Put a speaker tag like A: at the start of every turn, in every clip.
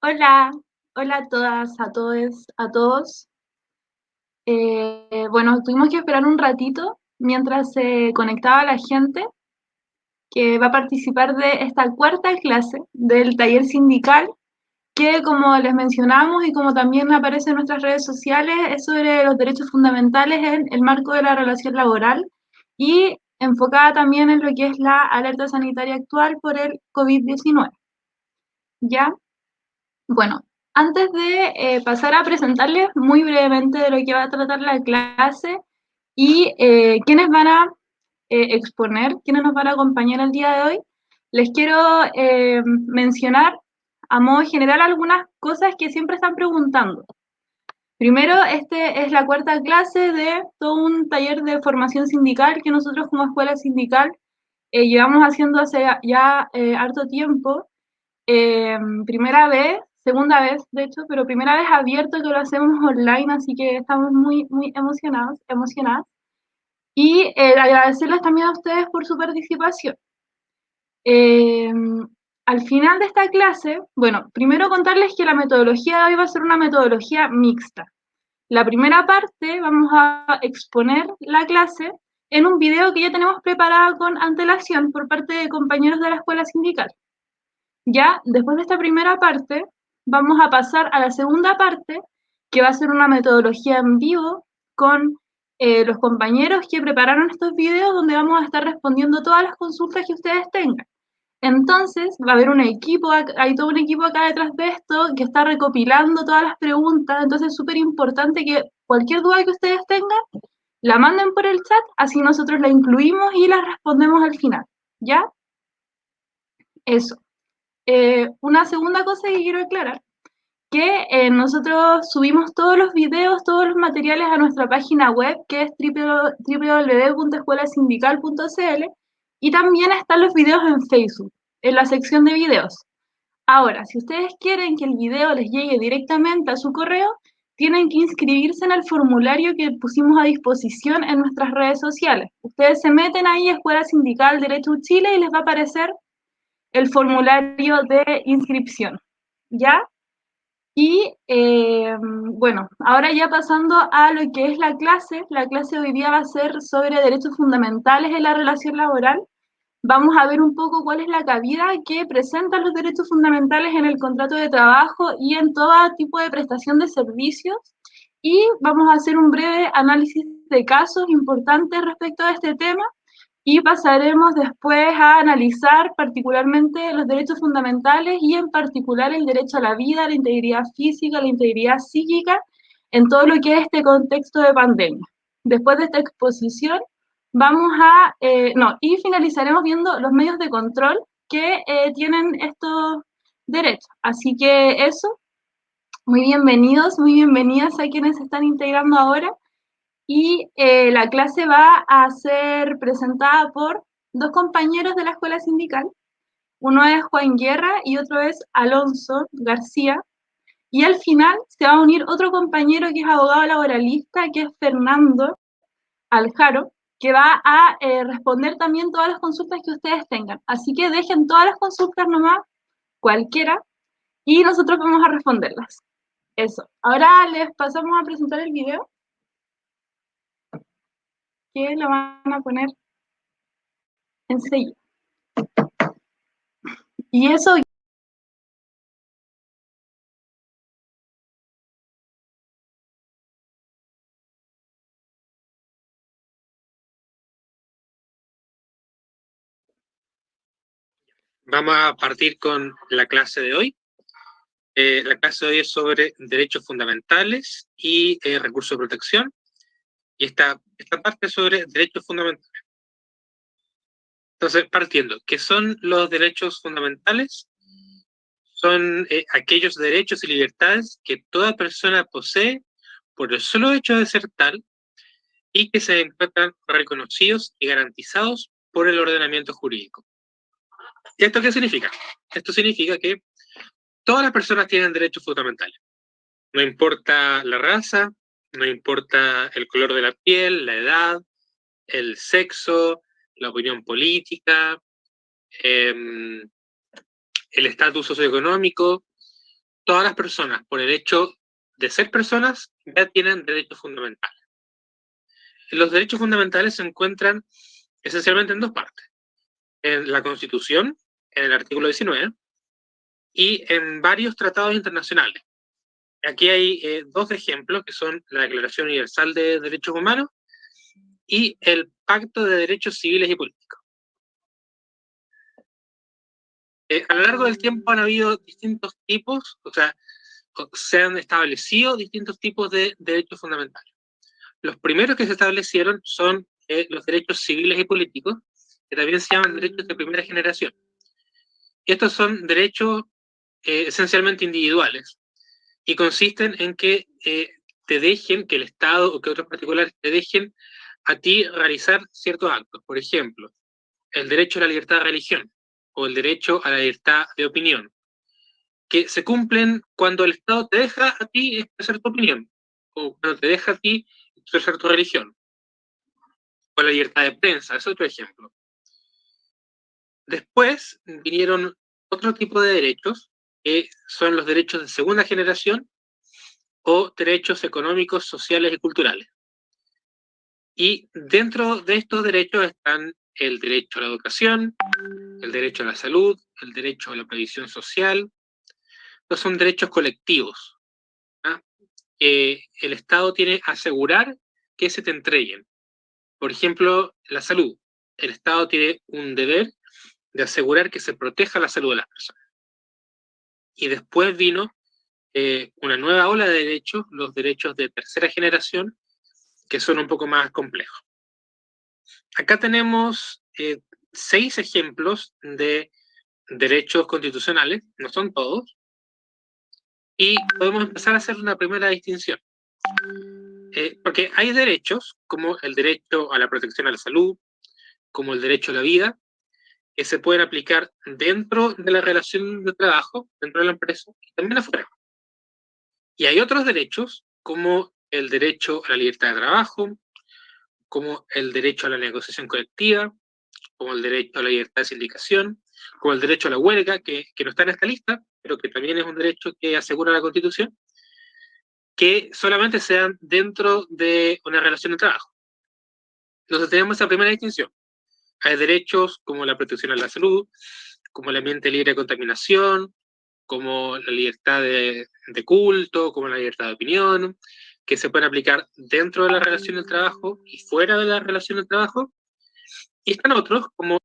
A: Hola, hola a todas, a todos, a todos. Bueno, tuvimos que esperar un ratito mientras se conectaba la gente que va a participar de esta cuarta clase del taller sindical, que como les mencionamos y como también aparece en nuestras redes sociales, es sobre los derechos fundamentales en el marco de la relación laboral y enfocada también en lo que es la alerta sanitaria actual por el COVID-19. ¿Ya? Bueno, antes de pasar a presentarles muy brevemente de lo que va a tratar la clase y quiénes van a exponer, quiénes nos van a acompañar el día de hoy, les quiero mencionar a modo general algunas cosas que siempre están preguntando. Primero, este es la cuarta clase de todo un taller de formación sindical que nosotros como escuela sindical llevamos haciendo hace ya harto tiempo. Primera vez, segunda vez, de hecho, pero primera vez abierto que lo hacemos online, así que estamos muy emocionados, emocionadas. Y agradecerles también a ustedes por su participación. Eh, Al final de esta clase, bueno, primero contarles que la metodología de hoy va a ser una metodología mixta. La primera parte vamos a exponer la clase en un video que ya tenemos preparado con antelación por parte de compañeros de la escuela sindical. Ya después de esta primera parte, vamos a pasar a la segunda parte, que va a ser una metodología en vivo con los compañeros que prepararon estos videos, donde vamos a estar respondiendo todas las consultas que ustedes tengan. Entonces, va a haber un equipo, hay todo un equipo acá detrás de esto que está recopilando todas las preguntas, entonces es súper importante que cualquier duda que ustedes tengan, la manden por el chat, así nosotros la incluimos y la respondemos al final, ¿ya? Eso. Una segunda cosa que quiero aclarar, que nosotros subimos todos los videos, todos los materiales a nuestra página web, que es www.escuelasindical.cl, y también están los videos en Facebook, en la sección de videos. Ahora, si ustedes quieren que el video les llegue directamente a su correo, tienen que inscribirse en el formulario que pusimos a disposición en nuestras redes sociales. Ustedes se meten ahí, Escuela Sindical Derecho Chile, y les va a aparecer el formulario de inscripción, ¿ya? Y bueno, ahora ya pasando a lo que es la clase de hoy día va a ser sobre derechos fundamentales en la relación laboral. Vamos a ver un poco cuál es la cabida que presentan los derechos fundamentales en el contrato de trabajo y en todo tipo de prestación de servicios. Y vamos a hacer un breve análisis de casos importantes respecto a este tema y pasaremos después a analizar particularmente los derechos fundamentales y en particular el derecho a la vida, a la integridad física, a la integridad psíquica, en todo lo que es este contexto de pandemia. Después de esta exposición, vamos a, no, y finalizaremos viendo los medios de control que tienen estos derechos. Así que eso, muy bienvenidos, muy bienvenidas a quienes se están integrando ahora y la clase va a ser presentada por dos compañeros de la escuela sindical. Uno es Juan Guerra y otro es Alonso García. Y al final se va a unir otro compañero que es abogado laboralista, que es Fernando Aljaro, que va a responder también todas las consultas que ustedes tengan. Así que dejen todas las consultas nomás, cualquiera, y nosotros vamos a responderlas. Eso. Ahora les pasamos a presentar el video, que lo van a poner enseguida. Y eso.
B: Vamos a partir con la clase de hoy. La clase de hoy es sobre derechos fundamentales y recursos de protección. Y esta parte es sobre derechos fundamentales. Entonces, partiendo, ¿qué son los derechos fundamentales? Son aquellos derechos y libertades que toda persona posee por el solo hecho de ser tal y que se encuentran reconocidos y garantizados por el ordenamiento jurídico. ¿Y esto qué significa? Esto significa que todas las personas tienen derechos fundamentales. No importa la raza, no importa el color de la piel, la edad, el sexo, la opinión política, el estatus socioeconómico, todas las personas, por el hecho de ser personas, ya tienen derechos fundamentales. Los derechos fundamentales se encuentran esencialmente en dos partes: en la Constitución, en el artículo 19, y en varios tratados internacionales. Aquí hay dos ejemplos, que son la Declaración Universal de Derechos Humanos y el Pacto de Derechos Civiles y Políticos. A lo largo del tiempo han habido distintos tipos, o sea, se han establecido distintos tipos de derechos fundamentales. Los primeros que se establecieron son los derechos civiles y políticos, que también se llaman derechos de primera generación. Estos son derechos esencialmente individuales y consisten en que te dejen, que el Estado o que otros particulares te dejen a ti realizar ciertos actos. Por ejemplo, el derecho a la libertad de religión o el derecho a la libertad de opinión, que se cumplen cuando el Estado te deja a ti expresar tu opinión, o cuando te deja a ti expresar tu religión, o la libertad de prensa, es otro ejemplo. Después vinieron otro tipo de derechos, que son los derechos de segunda generación, o derechos económicos, sociales y culturales. Y dentro de estos derechos están el derecho a la educación, el derecho a la salud, el derecho a la previsión social. Estos son derechos colectivos, ¿ah? Que el Estado tiene que asegurar que se te entreguen. Por ejemplo, la salud. El Estado tiene un deber de asegurar que se proteja la salud de las personas. Y después vino una nueva ola de derechos, los derechos de tercera generación, que son un poco más complejos. Acá tenemos 6 ejemplos de derechos constitucionales, no son todos, y podemos empezar a hacer una primera distinción. Porque hay derechos, como el derecho a la protección a la salud, como el derecho a la vida, que se pueden aplicar dentro de la relación de trabajo, dentro de la empresa, y también afuera. Y hay otros derechos, como el derecho a la libertad de trabajo, como el derecho a la negociación colectiva, como el derecho a la libertad de sindicación, como el derecho a la huelga, que no está en esta lista, pero que también es un derecho que asegura la Constitución, que solamente se dan dentro de una relación de trabajo. Entonces tenemos esa primera distinción. Hay derechos como la protección a la salud, como el ambiente libre de contaminación, como la libertad de culto, como la libertad de opinión, que se pueden aplicar dentro de la relación de trabajo y fuera de la relación de trabajo. Y están otros, como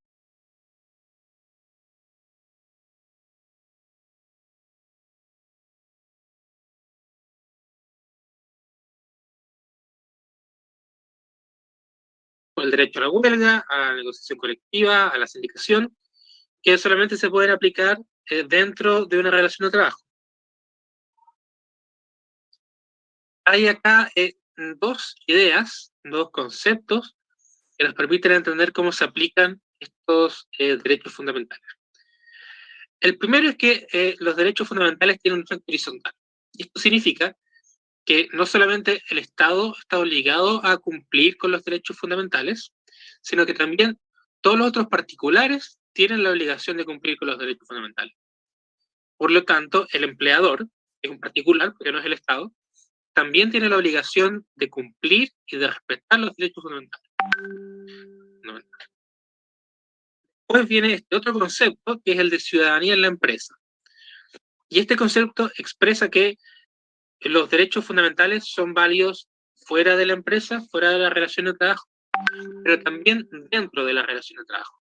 B: el derecho a la huelga, a la negociación colectiva, a la sindicación, que solamente se pueden aplicar dentro de una relación de trabajo. Hay acá dos ideas, dos conceptos que nos permiten entender cómo se aplican estos derechos fundamentales. El primero es que los derechos fundamentales tienen un efecto horizontal. Esto significa que no solamente el Estado está obligado a cumplir con los derechos fundamentales, sino que también todos los otros particulares tienen la obligación de cumplir con los derechos fundamentales. Por lo tanto, el empleador, que es un particular, porque no es el Estado, también tiene la obligación de cumplir y de respetar los derechos fundamentales. Después viene este otro concepto, que es el de ciudadanía en la empresa. Y este concepto expresa que los derechos fundamentales son válidos fuera de la empresa, fuera de la relación de trabajo, pero también dentro de la relación de trabajo.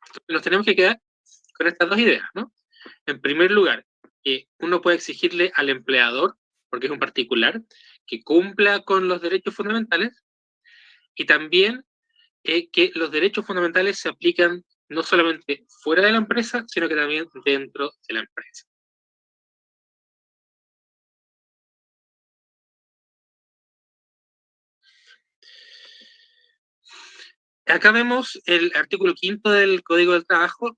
B: Entonces, nos tenemos que quedar con estas dos ideas, ¿no? En primer lugar, que uno puede exigirle al empleador, porque es un particular, que cumpla con los derechos fundamentales, y también que los derechos fundamentales se aplican no solamente fuera de la empresa, sino que también dentro de la empresa. Acá vemos el artículo 5 del Código del Trabajo,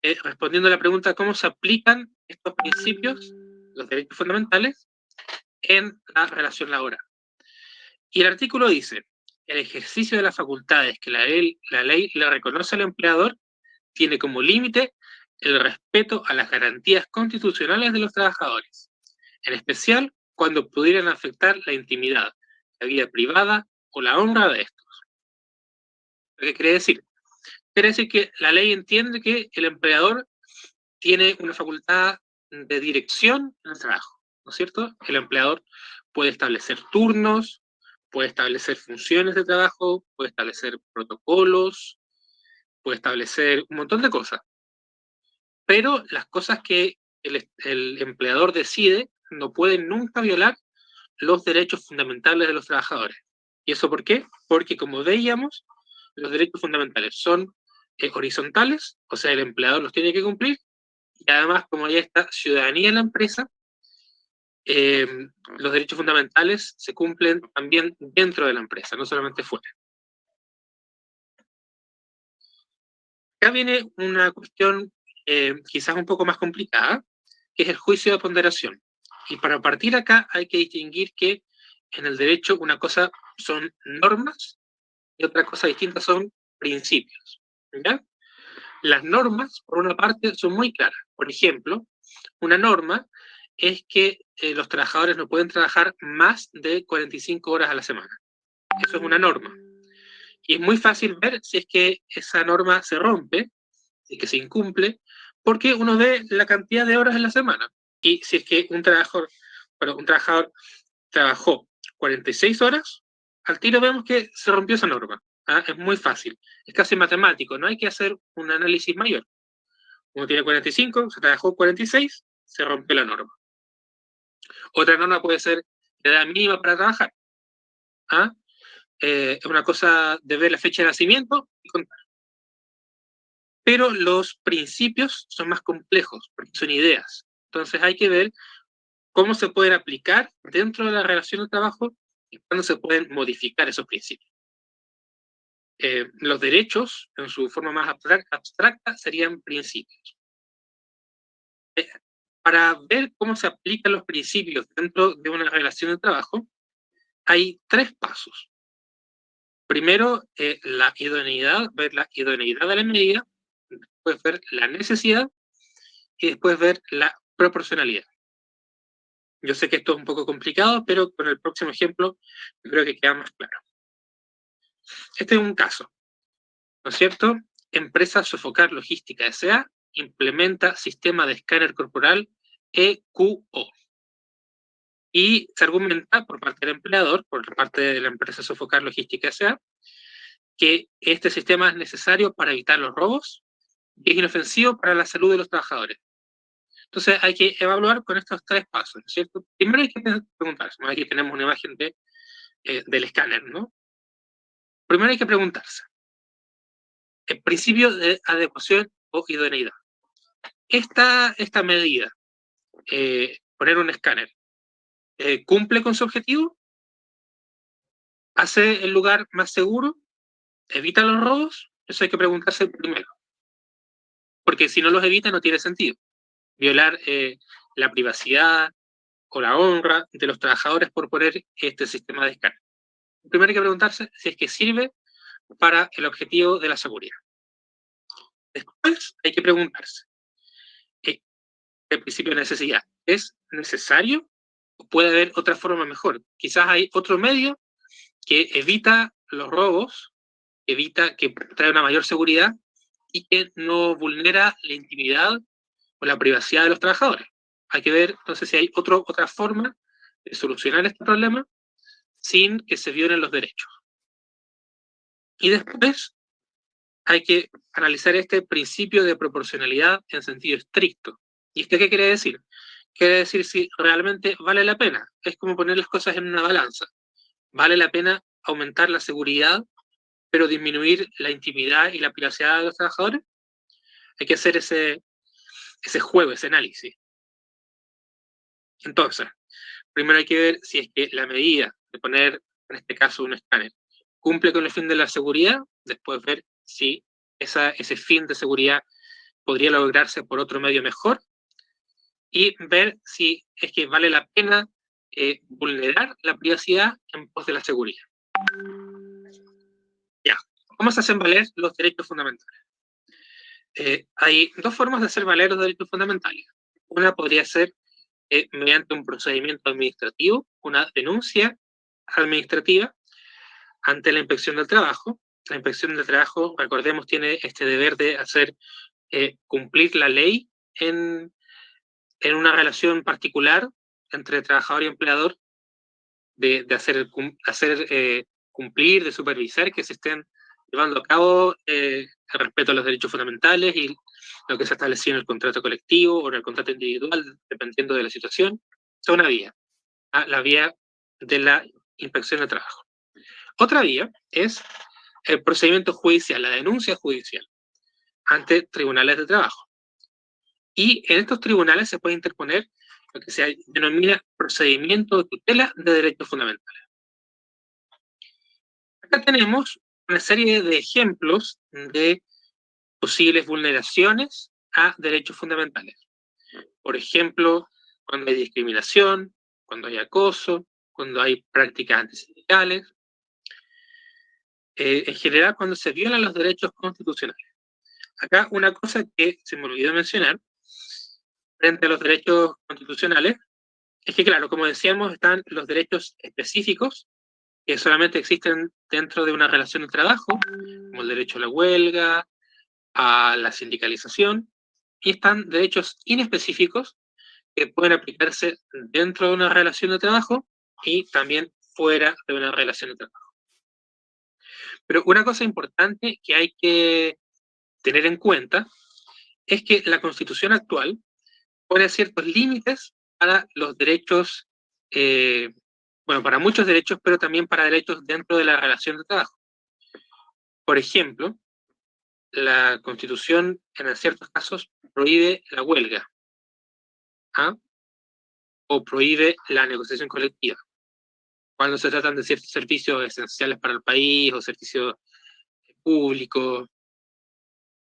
B: respondiendo a la pregunta cómo se aplican estos principios, los derechos fundamentales, en la relación laboral. Y el artículo dice: el ejercicio de las facultades que la ley le reconoce al empleador tiene como límite el respeto a las garantías constitucionales de los trabajadores, en especial cuando pudieran afectar la intimidad, la vida privada o la honra de estos. ¿Qué quiere decir? Quiere decir que la ley entiende que el empleador tiene una facultad de dirección en el trabajo, ¿no es cierto? El empleador puede establecer turnos, puede establecer funciones de trabajo, puede establecer protocolos, puede establecer un montón de cosas. Pero las cosas que el empleador decide no pueden nunca violar los derechos fundamentales de los trabajadores. ¿Y eso por qué? Porque, como veíamos, los derechos fundamentales son horizontales, o sea, el empleador los tiene que cumplir, y además, como ya está ciudadanía en la empresa, los derechos fundamentales se cumplen también dentro de la empresa, no solamente fuera. Acá viene una cuestión quizás un poco más complicada, que es el juicio de ponderación. Y para partir acá hay que distinguir que en el derecho una cosa son normas y otra cosa distinta son principios. ¿Ya? Las normas, por una parte, son muy claras. Por ejemplo, una norma es que los trabajadores no pueden trabajar más de 45 horas a la semana. Eso es una norma. Y es muy fácil ver si es que esa norma se rompe, si es que se incumple, porque uno ve la cantidad de horas en la semana. Y si es que un trabajador trabajó 46 horas, al tiro vemos que se rompió esa norma. ¿Ah? Es muy fácil, es casi matemático, no hay que hacer un análisis mayor. Uno tiene 45, se trabajó 46, se rompió la norma. Otra norma puede ser la edad mínima para trabajar. ¿Ah? Es una cosa de ver la fecha de nacimiento y contar. Pero los principios son más complejos, porque son ideas. Entonces hay que ver cómo se pueden aplicar dentro de la relación de trabajo y cuándo se pueden modificar esos principios. Los derechos, en su forma más abstracta, serían principios. Para ver cómo se aplican los principios dentro de una relación de trabajo, hay 3 pasos. Primero, la idoneidad, ver la idoneidad de la medida, después ver la necesidad y después ver la proporcionalidad. Yo sé que esto es un poco complicado, pero con el próximo ejemplo creo que queda más claro. Este es un caso, ¿no es cierto? Empresa Sofocar Logística S.A. implementa sistema de escáner corporal EQO. Y se argumenta por parte del empleador, por parte de la empresa Sofocar Logística S.A., que este sistema es necesario para evitar los robos y es inofensivo para la salud de los trabajadores. Entonces hay que evaluar con estos 3 pasos, ¿no es cierto? Primero hay que preguntarse, aquí tenemos una imagen del escáner, ¿no? Primero hay que preguntarse, el principio de adecuación o idoneidad. Esta medida, poner un escáner, ¿cumple con su objetivo? ¿Hace el lugar más seguro? ¿Evita los robos? Eso hay que preguntarse primero. Porque si no los evita no tiene sentido. Violar la privacidad o la honra de los trabajadores por poner este sistema de escáner. Primero hay que preguntarse si es que sirve para el objetivo de la seguridad. Después hay que preguntarse, el principio de necesidad, ¿es necesario o puede haber otra forma mejor? Quizás hay otro medio que evita los robos, evita, que trae una mayor seguridad y que no vulnera la intimidad o la privacidad de los trabajadores. Hay que ver entonces si hay otra forma de solucionar este problema sin que se violen los derechos. Y después hay que analizar este principio de proporcionalidad en sentido estricto. ¿Y esto qué quiere decir? Quiere decir si realmente vale la pena. Es como poner las cosas en una balanza. ¿Vale la pena aumentar la seguridad, pero disminuir la intimidad y la privacidad de los trabajadores? Hay que hacer ese juego, ese análisis. Entonces, primero hay que ver si es que la medida de poner, en este caso, un escáner, cumple con el fin de la seguridad, después ver si ese fin de seguridad podría lograrse por otro medio mejor, y ver si es que vale la pena vulnerar la privacidad en pos de la seguridad. Ya, ¿cómo se hacen valer los derechos fundamentales? Hay dos formas de hacer valer los derechos fundamentales. Una podría ser mediante un procedimiento administrativo, una denuncia administrativa ante la Inspección del Trabajo. La Inspección del Trabajo, recordemos, tiene este deber de hacer cumplir la ley en una relación particular entre trabajador y empleador, de hacer cumplir, de supervisar que se estén llevando a cabo el respeto a los derechos fundamentales y lo que se estableció en el contrato colectivo o en el contrato individual, dependiendo de la situación. Es una vía, la vía de la Inspección de Trabajo. Otra vía es el procedimiento judicial, la denuncia judicial ante tribunales de trabajo. Y en estos tribunales se puede interponer lo que se denomina procedimiento de tutela de derechos fundamentales. Acá tenemos una serie de ejemplos de posibles vulneraciones a derechos fundamentales. Por ejemplo, cuando hay discriminación, cuando hay acoso, cuando hay prácticas antisindicales, en general cuando se violan los derechos constitucionales. Acá una cosa que se me olvidó mencionar frente a los derechos constitucionales es que, claro, como decíamos, están los derechos específicos que solamente existen dentro de una relación de trabajo, como el derecho a la huelga, a la sindicalización, y están derechos inespecíficos que pueden aplicarse dentro de una relación de trabajo y también fuera de una relación de trabajo. Pero una cosa importante que hay que tener en cuenta es que la Constitución actual pone ciertos límites para los derechos, bueno, para muchos derechos, pero también para derechos dentro de la relación de trabajo. Por ejemplo, la Constitución en ciertos casos prohíbe la huelga, ¿ah? O prohíbe la negociación colectiva, cuando se tratan de ciertos servicios esenciales para el país o servicios públicos.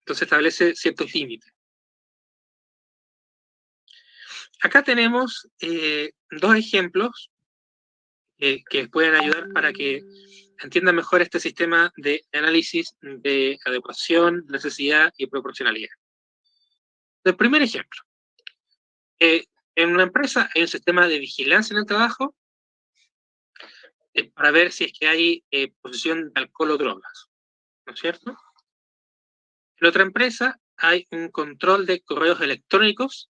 B: Entonces establece ciertos límites. Acá tenemos dos ejemplos que pueden ayudar para que entiendan mejor este sistema de análisis de adecuación, necesidad y proporcionalidad. El primer ejemplo. En una empresa hay un sistema de vigilancia en el trabajo para ver si es que hay posesión de alcohol o drogas, ¿no es cierto? En otra empresa hay un control de correos electrónicos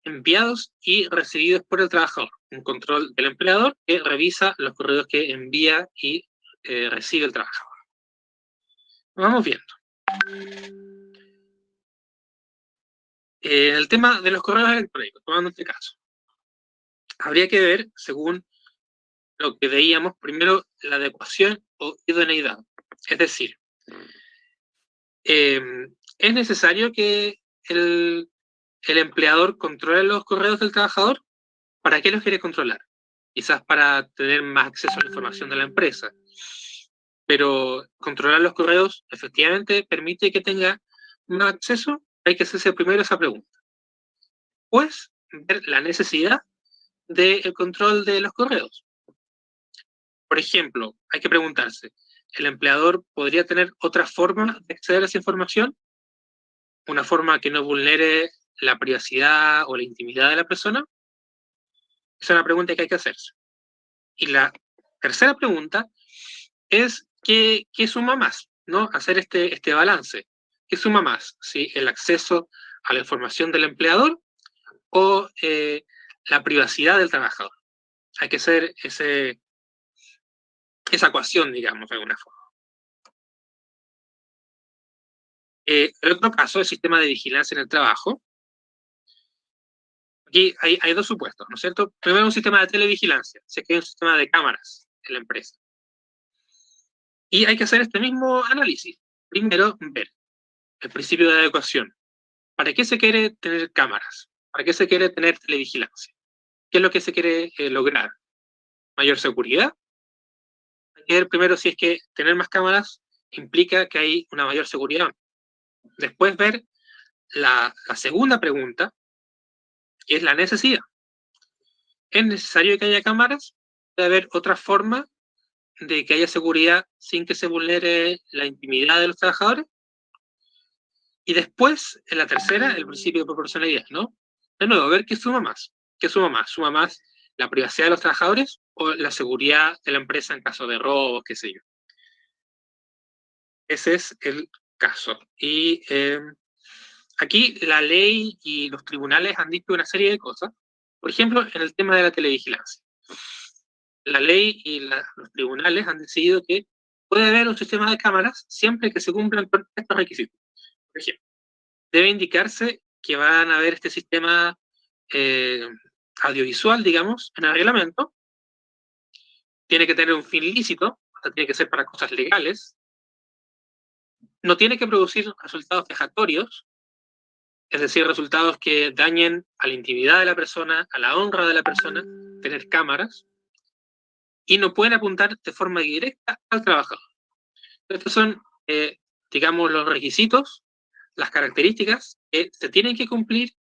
B: enviados y recibidos por el trabajador, un control del empleador que revisa los correos que envía y recibe el trabajador. Vamos viendo. El tema de los correos electrónicos, tomando este caso, habría que ver, según lo que veíamos, primero la adecuación o idoneidad. Es decir, ¿es necesario que el empleador controle los correos del trabajador? ¿Para qué los quiere controlar? Quizás para tener más acceso a la información de la empresa. Pero controlar los correos efectivamente permite que tenga más acceso. Hay que hacerse primero esa pregunta. Pues ver la necesidad del control de los correos. Por ejemplo, hay que preguntarse, ¿el empleador podría tener otra forma de acceder a esa información? ¿Una forma que no vulnere la privacidad o la intimidad de la persona? Esa es una pregunta que hay que hacerse. Y la tercera pregunta es ¿qué suma más? ¿No? Hacer este balance. ¿Qué suma más? ¿Sí? ¿El acceso a la información del empleador o la privacidad del trabajador? Hay que hacer esa ecuación, digamos, de alguna forma. El otro caso, el sistema de vigilancia en el trabajo. Aquí hay dos supuestos, ¿no es cierto? Primero, un sistema de televigilancia, si es que hay un sistema de cámaras en la empresa. Y hay que hacer este mismo análisis. Primero, ver el principio de adecuación. ¿Para qué se quiere tener cámaras? ¿Para qué se quiere tener televigilancia? ¿Qué es lo que se quiere lograr? ¿Mayor seguridad? Hay que ver primero si es que tener más cámaras implica que hay una mayor seguridad. Después ver la segunda pregunta, que es la necesidad. ¿Es necesario que haya cámaras? ¿Puede haber otra forma de que haya seguridad sin que se vulnere la intimidad de los trabajadores? Y después, en la tercera, el principio de proporcionalidad, ¿no? De nuevo, ver qué suma más. ¿Qué suma más? ¿Suma más la privacidad de los trabajadores o la seguridad de la empresa en caso de robos, qué sé yo? Ese es el caso. Y aquí la ley y los tribunales han dicho una serie de cosas. Por ejemplo, en el tema de la televigilancia. La ley y los tribunales han decidido que puede haber un sistema de cámaras siempre que se cumplan con estos requisitos. Por ejemplo, debe indicarse que van a haber este sistema audiovisual, digamos, en el reglamento. Tiene que tener un fin lícito, o sea, tiene que ser para cosas legales. No tiene que producir resultados vejatorios, es decir, resultados que dañen a la intimidad de la persona, a la honra de la persona, tener cámaras, y no pueden apuntar de forma directa al trabajador. Estos son, digamos, los requisitos, las características que se tienen que cumplir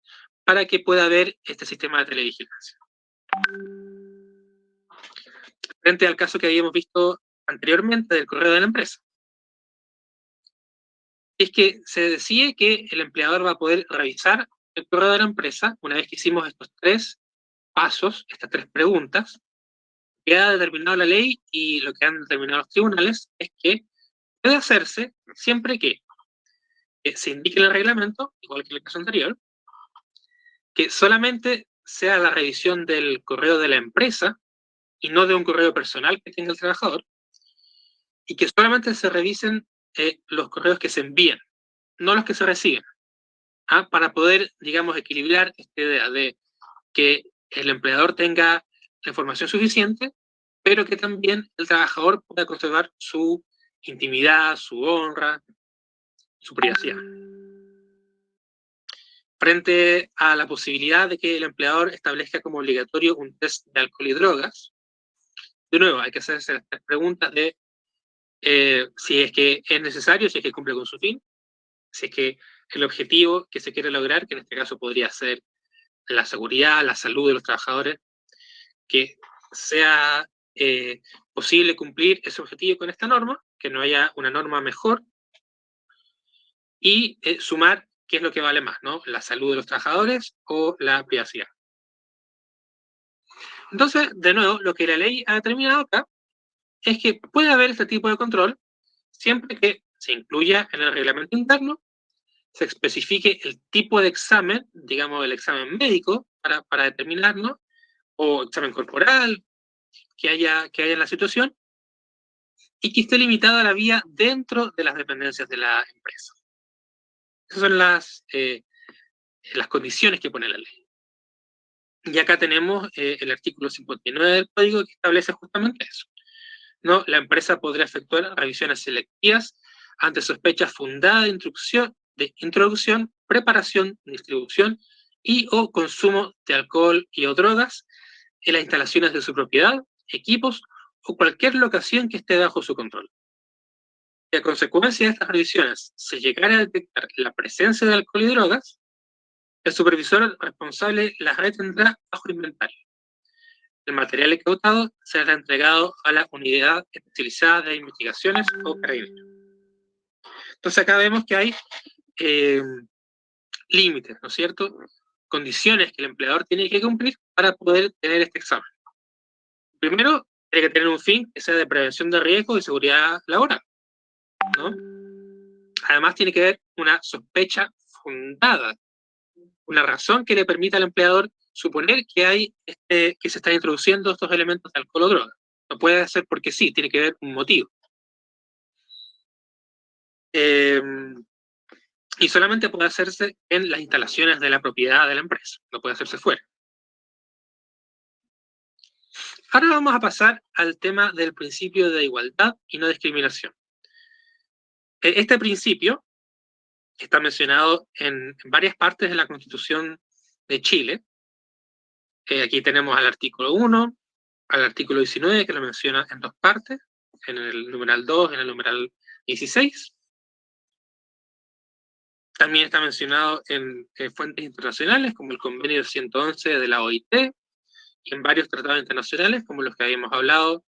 B: para que pueda haber este sistema de televigilancia. Frente al caso que habíamos visto anteriormente del correo de la empresa, es que se decide que el empleador va a poder revisar el correo de la empresa una vez que hicimos estos 3 pasos, estas 3 preguntas, que ha determinado la ley y lo que han determinado los tribunales es que puede hacerse siempre que se indique en el reglamento, igual que en el caso anterior, que solamente sea la revisión del correo de la empresa y no de un correo personal que tenga el trabajador, y que solamente se revisen los correos que se envían, no los que se reciben, para poder, digamos, equilibrar esta idea de que el empleador tenga la información suficiente, pero que también el trabajador pueda conservar su intimidad, su honra, su privacidad. Frente a la posibilidad de que el empleador establezca como obligatorio un test de alcohol y drogas, de nuevo, hay que hacerse las preguntas de si es que es necesario, si es que cumple con su fin, si es que el objetivo que se quiere lograr, que en este caso podría ser la seguridad, la salud de los trabajadores, que sea posible cumplir ese objetivo con esta norma, que no haya una norma mejor, y sumar qué es lo que vale más, ¿no? La salud de los trabajadores o la privacidad. Entonces, de nuevo, lo que la ley ha determinado acá es que puede haber este tipo de control siempre que se incluya en el reglamento interno, se especifique el tipo de examen, digamos el examen médico, para determinarlo, o examen corporal que haya en la situación, y que esté limitada la vía dentro de las dependencias de la empresa. Esas son las condiciones que pone la ley. Y acá tenemos el artículo 59 del Código que establece justamente eso, ¿no? La empresa podrá efectuar revisiones selectivas ante sospechas fundadas de introducción, preparación, distribución y o consumo de alcohol y o drogas en las instalaciones de su propiedad, equipos o cualquier locación que esté bajo su control. Y a consecuencia de estas revisiones se llegara a detectar la presencia de alcohol y drogas, el supervisor responsable las retendrá bajo inventario. El material incautado será entregado a la unidad especializada de investigaciones o carabineros. Entonces acá vemos que hay límites, ¿no es cierto? Condiciones que el empleador tiene que cumplir para poder tener este examen. Primero, tiene que tener un fin que sea de prevención de riesgo y seguridad laboral, ¿no? Además, tiene que haber una sospecha fundada, una razón que le permita al empleador suponer que que se están introduciendo estos elementos de alcohol o droga. No puede ser porque sí, tiene que haber un motivo. Y solamente puede hacerse en las instalaciones de la propiedad de la empresa, no puede hacerse fuera. Ahora vamos a pasar al tema del principio de igualdad y no discriminación. Este principio está mencionado en varias partes de la Constitución de Chile. Aquí tenemos al artículo 1, al artículo 19, que lo menciona en 2 partes, en el numeral 2, en el numeral 16. También está mencionado en fuentes internacionales, como el convenio 111 de la OIT, y en varios tratados internacionales, como los que habíamos hablado,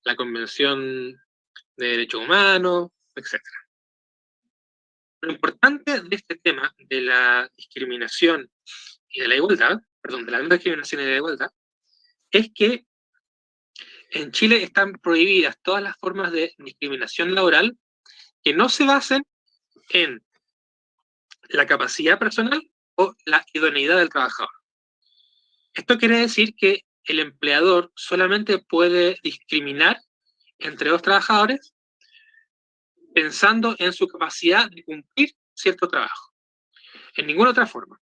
B: la Convención de Derechos Humanos, etc. Lo importante de este tema de la discriminación y de la igualdad, perdón, de la no discriminación y de la igualdad, es que en Chile están prohibidas todas las formas de discriminación laboral que no se basen en la capacidad personal o la idoneidad del trabajador. Esto quiere decir que el empleador solamente puede discriminar entre dos trabajadores pensando en su capacidad de cumplir cierto trabajo. En ninguna otra forma.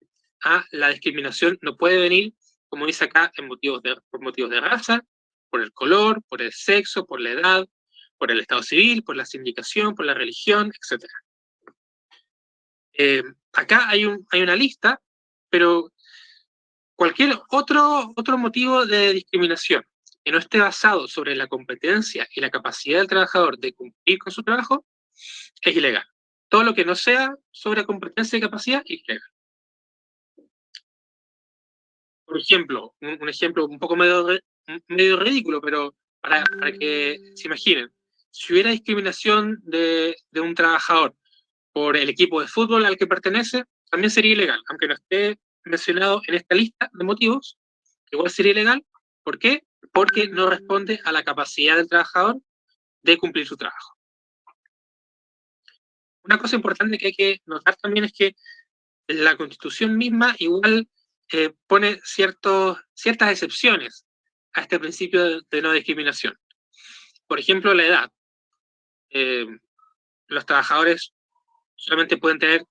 B: La discriminación no puede venir, como dice acá, por motivos de raza, por el color, por el sexo, por la edad, por el estado civil, por la sindicación, por la religión, etc. Acá hay una lista, pero cualquier otro motivo de discriminación que no esté basado sobre la competencia y la capacidad del trabajador de cumplir con su trabajo es ilegal. Todo lo que no sea sobre competencia y capacidad es ilegal. Por ejemplo, un ejemplo un poco medio ridículo, pero para que se imaginen, si hubiera discriminación de un trabajador por el equipo de fútbol al que pertenece, también sería ilegal, aunque no esté mencionado en esta lista de motivos, igual sería ilegal. ¿Por qué? Porque no responde a la capacidad del trabajador de cumplir su trabajo. Una cosa importante que hay que notar también es que la Constitución misma igual pone ciertas excepciones a este principio de no discriminación. Por ejemplo, la edad. Los trabajadores solamente pueden tener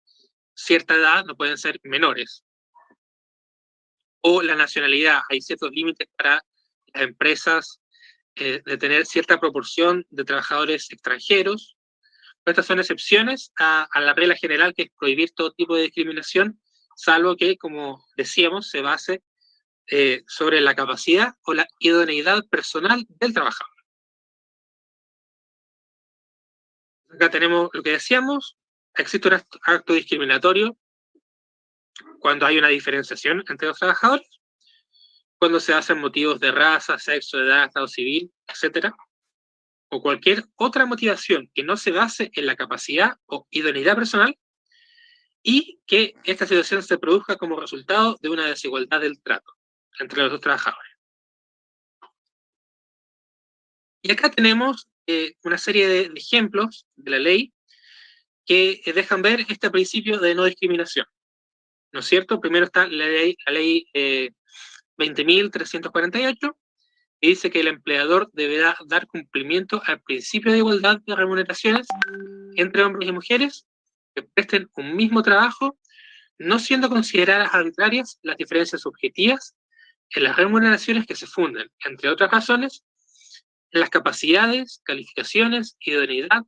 B: cierta edad, no pueden ser menores. O la nacionalidad. Hay ciertos límites para las empresas de tener cierta proporción de trabajadores extranjeros. Estas son excepciones a la regla general, que es prohibir todo tipo de discriminación, salvo que, como decíamos, se base sobre la capacidad o la idoneidad personal del trabajador. Acá tenemos lo que decíamos: existe un acto discriminatorio cuando hay una diferenciación entre los trabajadores, cuando se hacen motivos de raza, sexo, edad, estado civil, etc., o cualquier otra motivación que no se base en la capacidad o idoneidad personal, y que esta situación se produzca como resultado de una desigualdad del trato entre los dos trabajadores. Y acá tenemos una serie de ejemplos de la ley que dejan ver este principio de no discriminación, ¿no es cierto? Primero está la ley 20.348, que dice que el empleador deberá dar cumplimiento al principio de igualdad de remuneraciones entre hombres y mujeres que presten un mismo trabajo, no siendo consideradas arbitrarias las diferencias objetivas en las remuneraciones que se funden, entre otras razones, en las capacidades, calificaciones, idoneidad,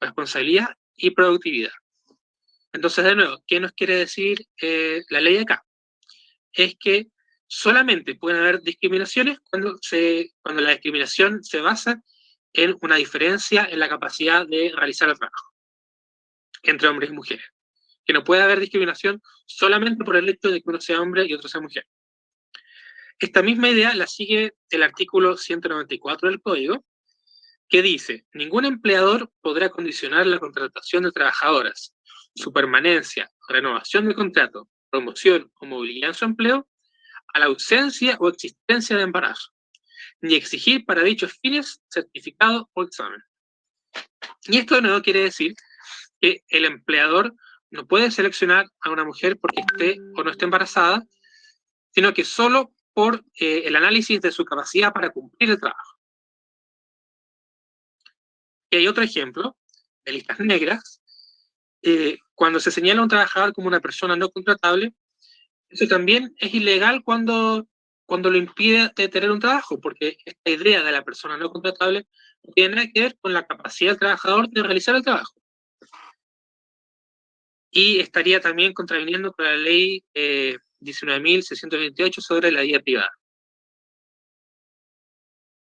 B: responsabilidad y productividad. Entonces, de nuevo, ¿qué nos quiere decir la ley acá? Es que solamente pueden haber discriminaciones cuando la discriminación se basa en una diferencia en la capacidad de realizar el trabajo entre hombres y mujeres. Que no puede haber discriminación solamente por el hecho de que uno sea hombre y otro sea mujer. Esta misma idea la sigue el artículo 194 del Código, que dice: ningún empleador podrá condicionar la contratación de trabajadoras, su permanencia, renovación de contrato, promoción o movilidad en su empleo a la ausencia o existencia de embarazo, ni exigir para dichos fines certificado o examen. Y esto de nuevo quiere decir que el empleador no puede seleccionar a una mujer porque esté o no esté embarazada, sino que solo por el análisis de su capacidad para cumplir el trabajo. Y hay otro ejemplo de listas negras. Cuando se señala a un trabajador como una persona no contratable, eso también es ilegal cuando lo impide de tener un trabajo, porque esta idea de la persona no contratable no tiene nada que ver con la capacidad del trabajador de realizar el trabajo. Y estaría también contraviniendo con la ley 19.628 sobre la vida privada.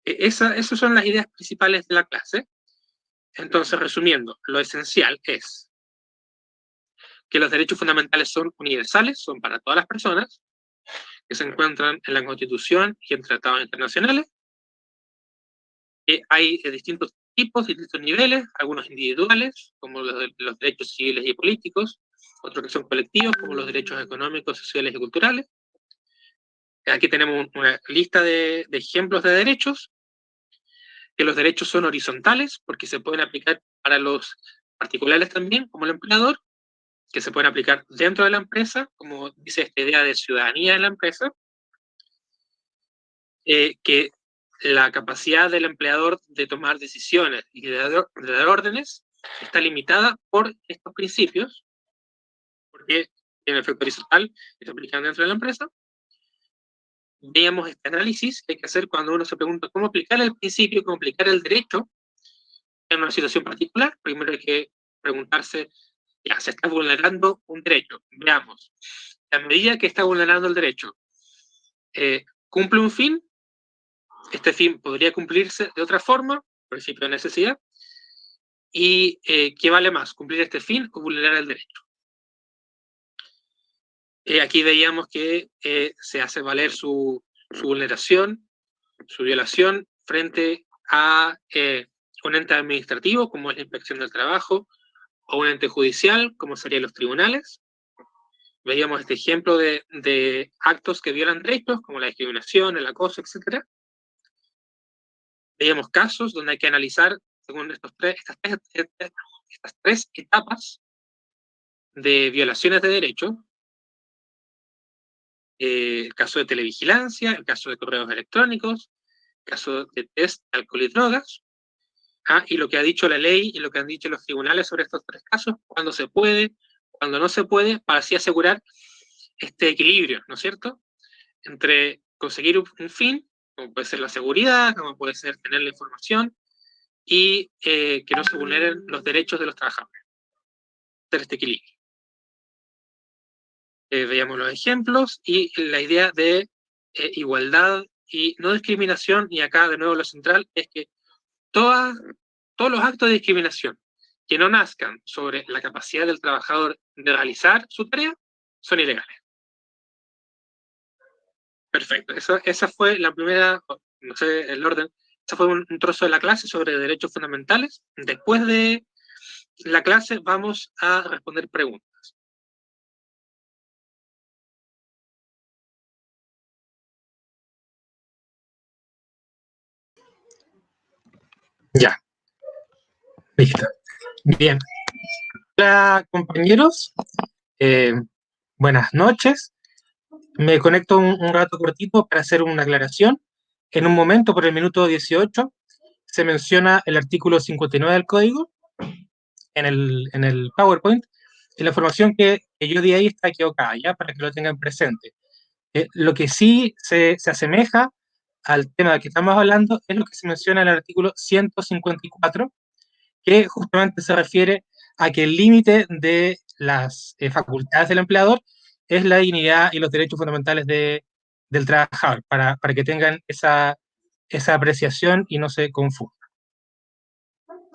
B: Esas son las ideas principales de la clase. Entonces, resumiendo, lo esencial es que los derechos fundamentales son universales, son para todas las personas, que se encuentran en la Constitución y en tratados internacionales, que hay distintos tipos, distintos niveles, algunos individuales, como los derechos civiles y políticos, otros que son colectivos, como los derechos económicos, sociales y culturales. Aquí tenemos una lista de ejemplos de derechos, que los derechos son horizontales, porque se pueden aplicar para los particulares también, como el empleador, que se pueden aplicar dentro de la empresa, como dice esta idea de ciudadanía en la empresa, que la capacidad del empleador de tomar decisiones y de dar órdenes está limitada por estos principios, porque tiene efecto horizontal y se aplican dentro de la empresa. Veíamos este análisis que hay que hacer cuando uno se pregunta cómo aplicar el principio, cómo aplicar el derecho en una situación particular. Primero hay que preguntarse, ya, se está vulnerando un derecho. Veamos, a medida que está vulnerando el derecho, ¿cumple un fin? Este fin podría cumplirse de otra forma, principio de necesidad. ¿Y qué vale más, cumplir este fin o vulnerar el derecho? Aquí veíamos que se hace valer su vulneración, su violación, frente a un ente administrativo, como es la Inspección del Trabajo, o un ente judicial, como serían los tribunales. Veíamos este ejemplo de actos que violan derechos, como la discriminación, el acoso, etc. Veíamos casos donde hay que analizar, según estas tres etapas de violaciones de derechos, el caso de televigilancia, el caso de correos electrónicos, el caso de test de alcohol y drogas, y lo que ha dicho la ley y lo que han dicho los tribunales sobre estos tres casos, cuándo se puede, cuándo no se puede, para así asegurar este equilibrio, ¿no es cierto?, entre conseguir un fin, como puede ser la seguridad, como puede ser tener la información, y que no se vulneren los derechos de los trabajadores. Hacer este equilibrio. Veamos los ejemplos y la idea de igualdad y no discriminación, y acá de nuevo lo central es que todos los actos de discriminación que no nazcan sobre la capacidad del trabajador de realizar su tarea son ilegales. Perfecto, esa fue la primera, no sé el orden, ese fue un trozo de la clase sobre derechos fundamentales. Después de la clase vamos a responder preguntas. Ya, listo. Bien. Hola compañeros, buenas noches. Me conecto un rato cortito para hacer una aclaración. En un momento, por el minuto 18, se menciona el artículo 59 del código en el PowerPoint, y la información que yo di ahí está equivocada, ya, para que lo tengan presente. Lo que sí se asemeja al tema que estamos hablando es lo que se menciona en el artículo 154, que justamente se refiere a que el límite de las facultades del empleador es la dignidad y los derechos fundamentales del trabajador, para que tengan esa apreciación y no se confundan.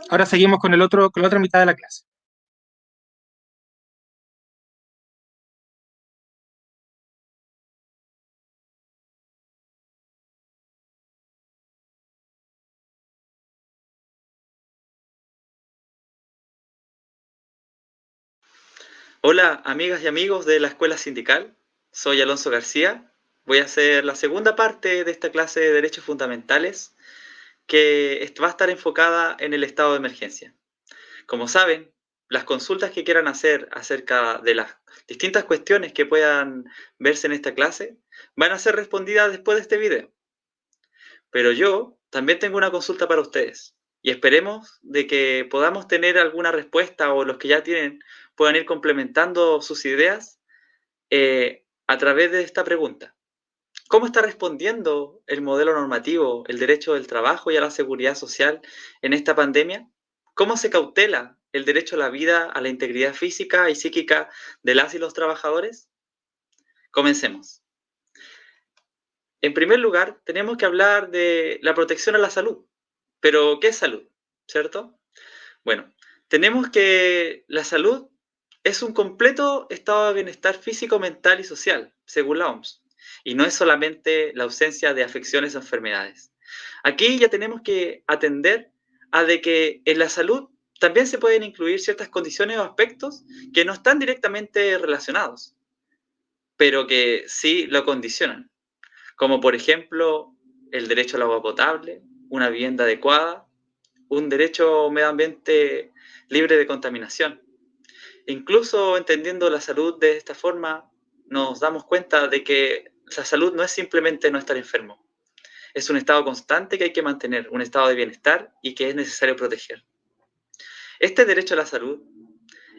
B: Ahora seguimos con la otra mitad de la clase.
C: Hola, amigas y amigos de la Escuela Sindical. Soy Alonso García. Voy a hacer la segunda parte de esta clase de Derechos Fundamentales, que va a estar enfocada en el estado de emergencia. Como saben, las consultas que quieran hacer acerca de las distintas cuestiones que puedan verse en esta clase van a ser respondidas después de este video. Pero yo también tengo una consulta para ustedes y esperemos de que podamos tener alguna respuesta, o los que ya tienen puedan ir complementando sus ideas a través de esta pregunta. ¿Cómo está respondiendo el modelo normativo, el derecho del trabajo y a la seguridad social en esta pandemia? ¿Cómo se cautela el derecho a la vida, a la integridad física y psíquica de las y los trabajadores? Comencemos. En primer lugar, tenemos que hablar de la protección a la salud. Pero, ¿qué es salud? ¿Cierto? Bueno, tenemos que la salud es un completo estado de bienestar físico, mental y social, según la OMS. Y no es solamente la ausencia de afecciones o enfermedades. Aquí ya tenemos que atender a de que en la salud también se pueden incluir ciertas condiciones o aspectos que no están directamente relacionados, pero que sí lo condicionan, como por ejemplo el derecho al agua potable, una vivienda adecuada, un derecho a un medio ambiente libre de contaminación. Incluso entendiendo la salud de esta forma, nos damos cuenta de que la salud no es simplemente no estar enfermo. Es un estado constante que hay que mantener, un estado de bienestar y que es necesario proteger. Este derecho a la salud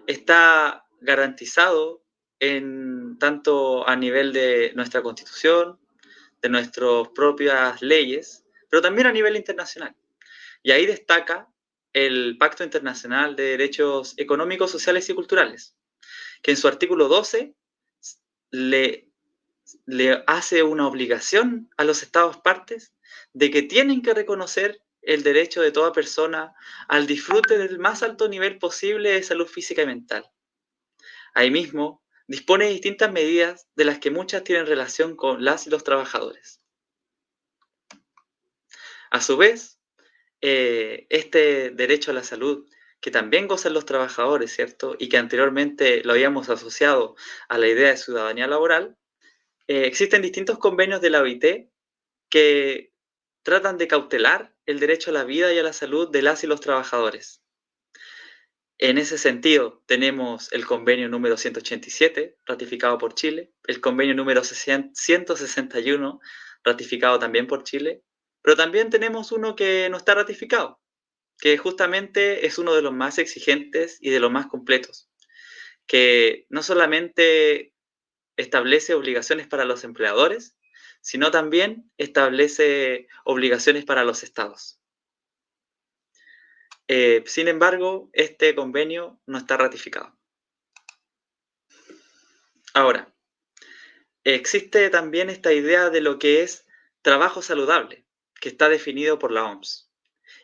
C: está garantizado en tanto a nivel de nuestra Constitución, de nuestras propias leyes, pero también a nivel internacional. Y ahí destaca el Pacto Internacional de Derechos Económicos, Sociales y Culturales, que en su artículo 12 le hace una obligación a los Estados partes de que tienen que reconocer el derecho de toda persona al disfrute del más alto nivel posible de salud física y mental. Ahí mismo, dispone de distintas medidas de las que muchas tienen relación con las y los trabajadores. A su vez, este derecho a la salud, que también gozan los trabajadores, ¿cierto? Y que anteriormente lo habíamos asociado a la idea de ciudadanía laboral, existen distintos convenios de la OIT que tratan de cautelar el derecho a la vida y a la salud de las y los trabajadores. En ese sentido, tenemos el convenio número 187, ratificado por Chile, el convenio número 161, ratificado también por Chile, pero también tenemos uno que no está ratificado, que justamente es uno de los más exigentes y de los más completos, que no solamente establece obligaciones para los empleadores, sino también establece obligaciones para los estados. Sin embargo, este convenio no está ratificado. Ahora, existe también esta idea de lo que es trabajo saludable, que está definido por la OMS,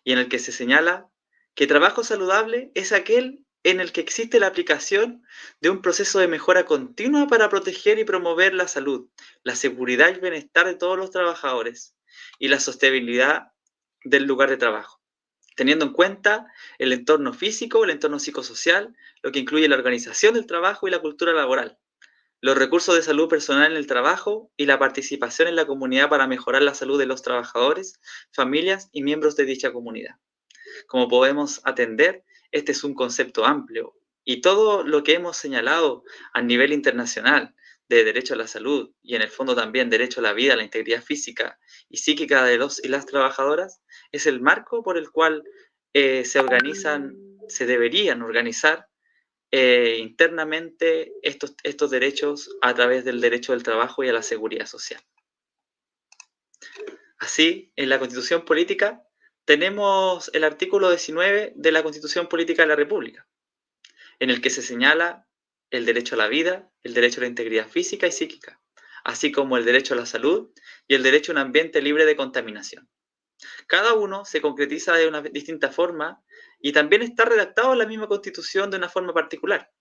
C: y en el que se señala que trabajo saludable es aquel en el que existe la aplicación de un proceso de mejora continua para proteger y promover la salud, la seguridad y el bienestar de todos los trabajadores y la sostenibilidad del lugar de trabajo, teniendo en cuenta el entorno físico, el entorno psicosocial, lo que incluye la organización del trabajo y la cultura laboral, los recursos de salud personal en el trabajo y la participación en la comunidad para mejorar la salud de los trabajadores, familias y miembros de dicha comunidad. Como podemos atender, este es un concepto amplio y todo lo que hemos señalado a nivel internacional de derecho a la salud y en el fondo también derecho a la vida, a la integridad física y psíquica de los y las trabajadoras es el marco por el cual se deberían organizar internamente estos derechos a través del derecho del trabajo y a la seguridad social. Así, en la Constitución Política tenemos el artículo 19 de la Constitución Política de la República, en el que se señala el derecho a la vida, el derecho a la integridad física y psíquica, así como el derecho a la salud y el derecho a un ambiente libre de contaminación. Cada uno se concretiza de una distinta forma y también está redactado en la misma Constitución de una forma particular,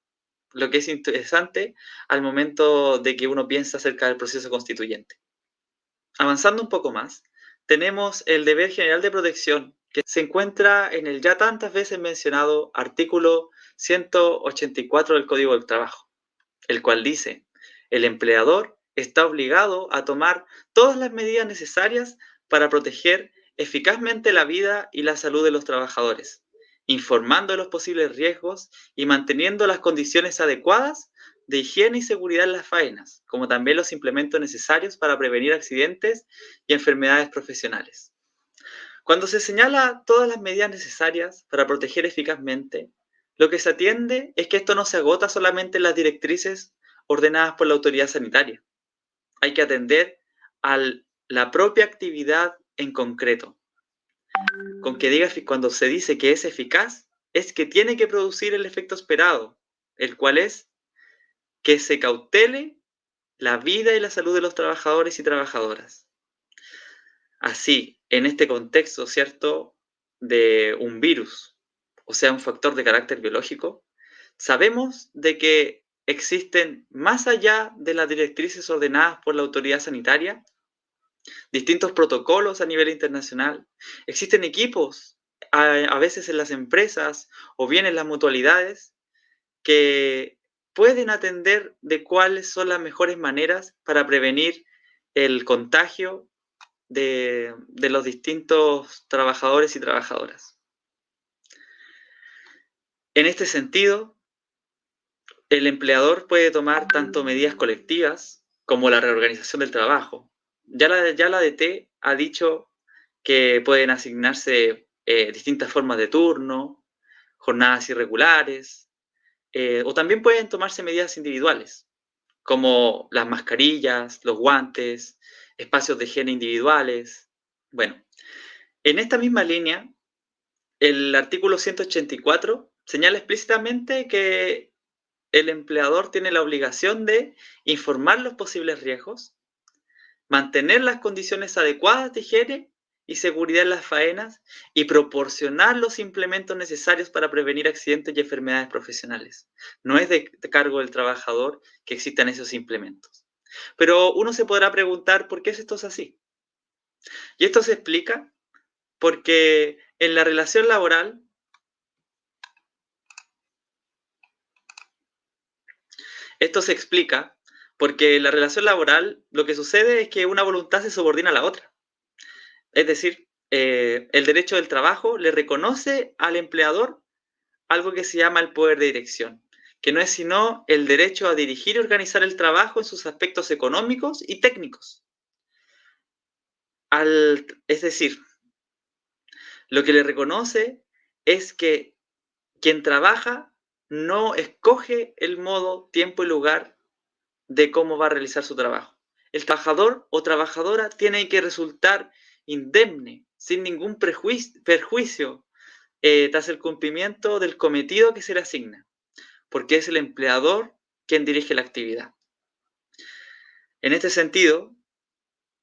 C: lo que es interesante al momento de que uno piensa acerca del proceso constituyente. Avanzando un poco más, tenemos el deber general de protección, que se encuentra en el ya tantas veces mencionado artículo 184 del Código del Trabajo, el cual dice: el empleador está obligado a tomar todas las medidas necesarias para proteger eficazmente la vida y la salud de los trabajadores, informando de los posibles riesgos y manteniendo las condiciones adecuadas de higiene y seguridad en las faenas, como también los implementos necesarios para prevenir accidentes y enfermedades profesionales. Cuando se señala todas las medidas necesarias para proteger eficazmente, lo que se atiende es que esto no se agota solamente en las directrices ordenadas por la autoridad sanitaria. Hay que atender a la propia actividad en concreto. Con que diga, cuando se dice que es eficaz, es que tiene que producir el efecto esperado, el cual es que se cautele la vida y la salud de los trabajadores y trabajadoras. Así, en este contexto, ¿cierto?, de un virus, o sea, un factor de carácter biológico, sabemos de que existen, más allá de las directrices ordenadas por la autoridad sanitaria, distintos protocolos a nivel internacional, existen equipos a veces en las empresas o bien en las mutualidades que pueden atender de cuáles son las mejores maneras para prevenir el contagio de los distintos trabajadores y trabajadoras. En este sentido, el empleador puede tomar tanto medidas colectivas como la reorganización del trabajo. Ya la DT ha dicho que pueden asignarse distintas formas de turno, jornadas irregulares, o también pueden tomarse medidas individuales, como las mascarillas, los guantes, espacios de higiene individuales. Bueno, en esta misma línea, el artículo 184 señala explícitamente que el empleador tiene la obligación de informar los posibles riesgos, mantener las condiciones adecuadas de higiene y seguridad en las faenas y proporcionar los implementos necesarios para prevenir accidentes y enfermedades profesionales. No es de cargo del trabajador que existan esos implementos. Pero uno se podrá preguntar por qué esto es así. Y esto se explica porque en la relación laboral, esto se explica porque en la relación laboral lo que sucede es que una voluntad se subordina a la otra. Es decir, el derecho del trabajo le reconoce al empleador algo que se llama el poder de dirección, que no es sino el derecho a dirigir y organizar el trabajo en sus aspectos económicos y técnicos. Es decir, lo que le reconoce es que quien trabaja no escoge el modo, tiempo y lugar de cómo va a realizar su trabajo. El trabajador o trabajadora tiene que resultar indemne, sin ningún perjuicio, tras el cumplimiento del cometido que se le asigna, porque es el empleador quien dirige la actividad. En este sentido,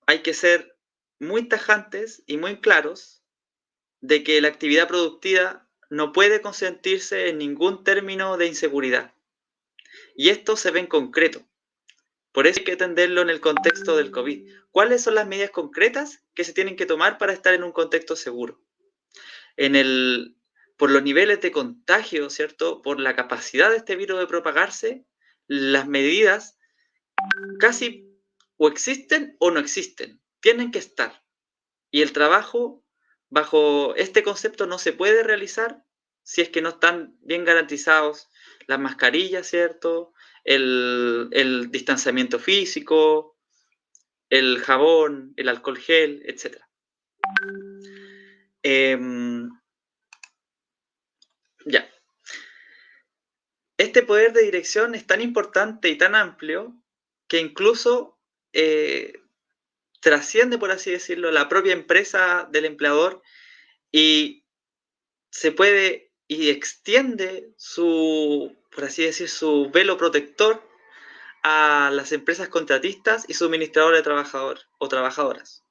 C: hay que ser muy tajantes y muy claros de que la actividad productiva no puede consentirse en ningún término de inseguridad. Y esto se ve en concreto. Por eso hay que entenderlo en el contexto del COVID. ¿Cuáles son las medidas concretas que se tienen que tomar para estar en un contexto seguro? Por los niveles de contagio, ¿cierto? Por la capacidad de este virus de propagarse, las medidas casi o existen o no existen. Tienen que estar. Y el trabajo bajo este concepto no se puede realizar si es que no están bien garantizados las mascarillas, ¿cierto? El distanciamiento físico, el jabón, el alcohol gel, etc. Ya. Este poder de dirección es tan importante y tan amplio que incluso trasciende, por así decirlo, la propia empresa del empleador y se puede y extiende su, por así decir, su velo protector a las empresas contratistas y suministradores de trabajadores o trabajadoras.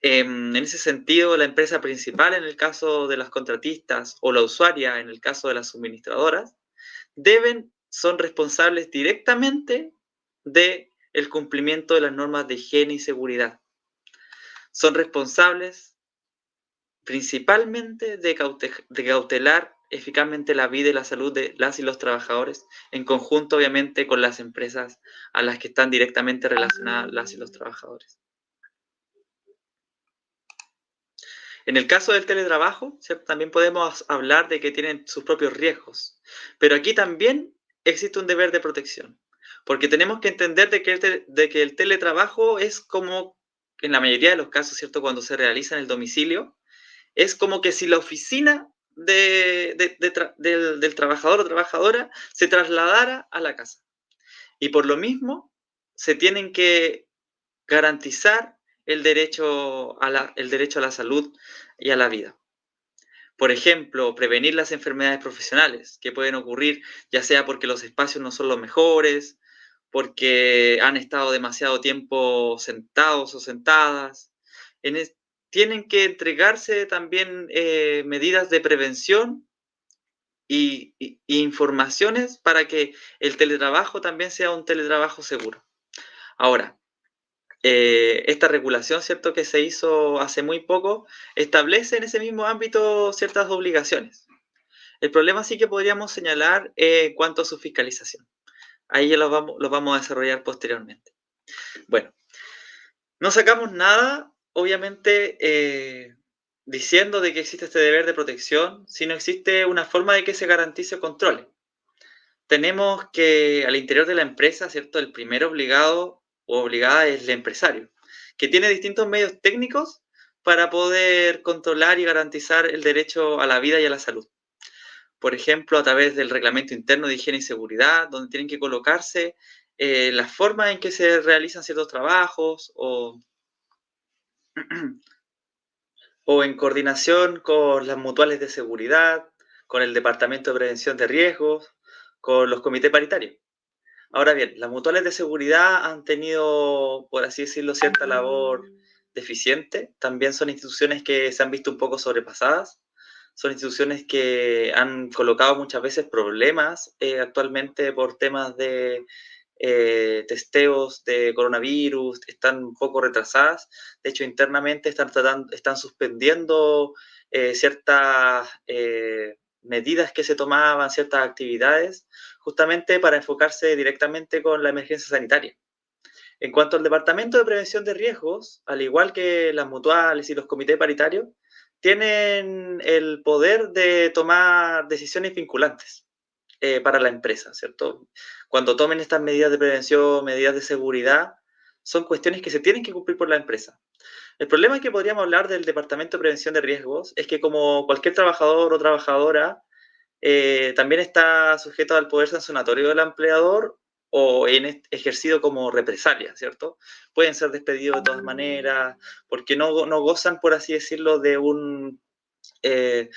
C: En ese sentido, la empresa principal en el caso de las contratistas o la usuaria en el caso de las suministradoras son responsables directamente del cumplimiento de las normas de higiene y seguridad. Son responsables principalmente de cautelar eficazmente la vida y la salud de las y los trabajadores, en conjunto obviamente con las empresas a las que están directamente relacionadas las y los trabajadores. En el caso del teletrabajo, ¿cierto? También podemos hablar de que tienen sus propios riesgos, pero aquí también existe un deber de protección, porque tenemos que entender de que el teletrabajo es como, en la mayoría de los casos, ¿cierto? Cuando se realiza en el domicilio, es como que si la oficina del trabajador o trabajadora se trasladara a la casa. Y por lo mismo, se tienen que garantizar el derecho a la salud y a la vida. Por ejemplo, prevenir las enfermedades profesionales que pueden ocurrir ya sea porque los espacios no son los mejores, porque han estado demasiado tiempo sentados o sentadas. Tienen que entregarse también medidas de prevención y informaciones para que el teletrabajo también sea un teletrabajo seguro. Ahora, esta regulación, ¿cierto?, que se hizo hace muy poco, establece en ese mismo ámbito ciertas obligaciones. El problema sí que podríamos señalar en cuanto a su fiscalización. Ahí ya lo vamos a desarrollar posteriormente. Bueno, no sacamos nada, obviamente, diciendo de que existe este deber de protección, si no existe una forma de que se garantice o controle. Tenemos que al interior de la empresa, ¿cierto?, el primer obligado o obligada es el empresario, que tiene distintos medios técnicos para poder controlar y garantizar el derecho a la vida y a la salud. Por ejemplo, a través del reglamento interno de higiene y seguridad, donde tienen que colocarse las formas en que se realizan ciertos trabajos o en coordinación con las mutuales de seguridad, con el Departamento de Prevención de Riesgos, con los comités paritarios. Ahora bien, las mutuales de seguridad han tenido, por así decirlo, cierta labor deficiente. También son instituciones que se han visto un poco sobrepasadas. Son instituciones que han colocado muchas veces problemas actualmente por temas de testeos de coronavirus, están un poco retrasadas. De hecho, internamente están suspendiendo ciertas medidas que se tomaban, ciertas actividades, justamente para enfocarse directamente con la emergencia sanitaria. En cuanto al Departamento de Prevención de Riesgos, al igual que las mutuales y los comités paritarios, tienen el poder de tomar decisiones vinculantes para la empresa, ¿cierto? Cuando tomen estas medidas de prevención, medidas de seguridad, son cuestiones que se tienen que cumplir por la empresa. El problema que podríamos hablar del Departamento de Prevención de Riesgos es que como cualquier trabajador o trabajadora, también está sujeto al poder sancionatorio del empleador o ejercido como represalia, ¿cierto? Pueden ser despedidos de todas maneras, porque no gozan, por así decirlo, eh,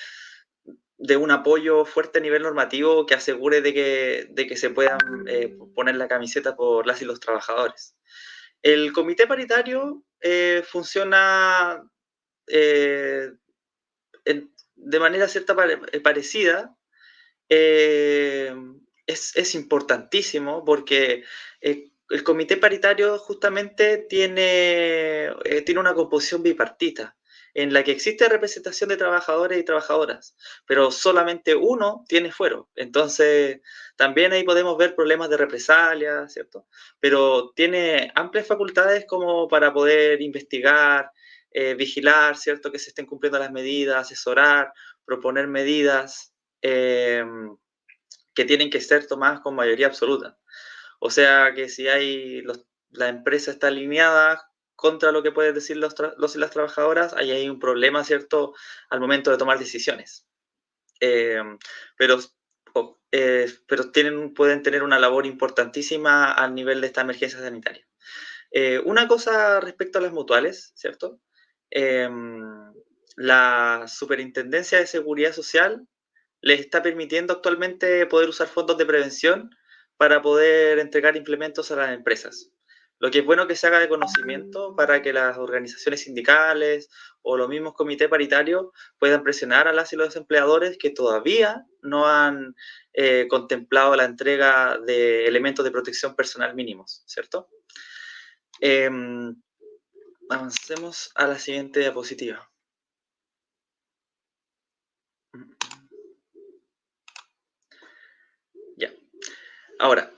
C: de un apoyo fuerte a nivel normativo que asegure de que se puedan poner la camiseta por las y los trabajadores. El comité paritario funciona de manera parecida. Es importantísimo porque el comité paritario justamente tiene una composición bipartita en la que existe representación de trabajadores y trabajadoras, pero solamente uno tiene fuero. Entonces, también ahí podemos ver problemas de represalia, ¿cierto? Pero tiene amplias facultades como para poder investigar, vigilar, ¿cierto? Que se estén cumpliendo las medidas, asesorar, proponer medidas que tienen que ser tomadas con mayoría absoluta. O sea que si la empresa está alineada contra lo que pueden decir los y las trabajadoras, ahí hay un problema, ¿cierto?, al momento de tomar decisiones. Pero pueden tener una labor importantísima al nivel de esta emergencia sanitaria. Una cosa respecto a las mutuales, ¿cierto? La Superintendencia de Seguridad Social les está permitiendo actualmente poder usar fondos de prevención para poder entregar implementos a las empresas. Lo que es bueno que se haga de conocimiento para que las organizaciones sindicales o los mismos comités paritarios puedan presionar a las y los empleadores que todavía no han contemplado la entrega de elementos de protección personal mínimos, ¿cierto? Avancemos a la siguiente diapositiva. Ya. Ahora,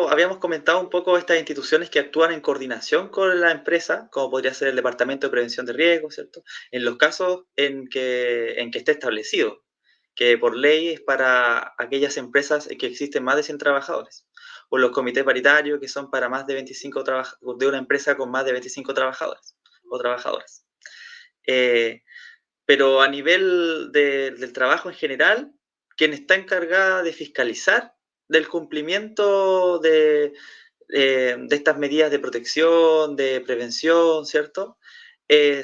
C: habíamos comentado un poco estas instituciones que actúan en coordinación con la empresa, como podría ser el Departamento de Prevención de Riesgos, ¿cierto? En los casos en que esté establecido, que por ley es para aquellas empresas que existen más de 100 trabajadores, o los comités paritarios que son para más de 25 de una empresa con más de 25 trabajadores o trabajadoras. Pero a nivel del trabajo en general, quien está encargada de fiscalizar del cumplimiento de estas medidas de protección, de prevención, ¿cierto?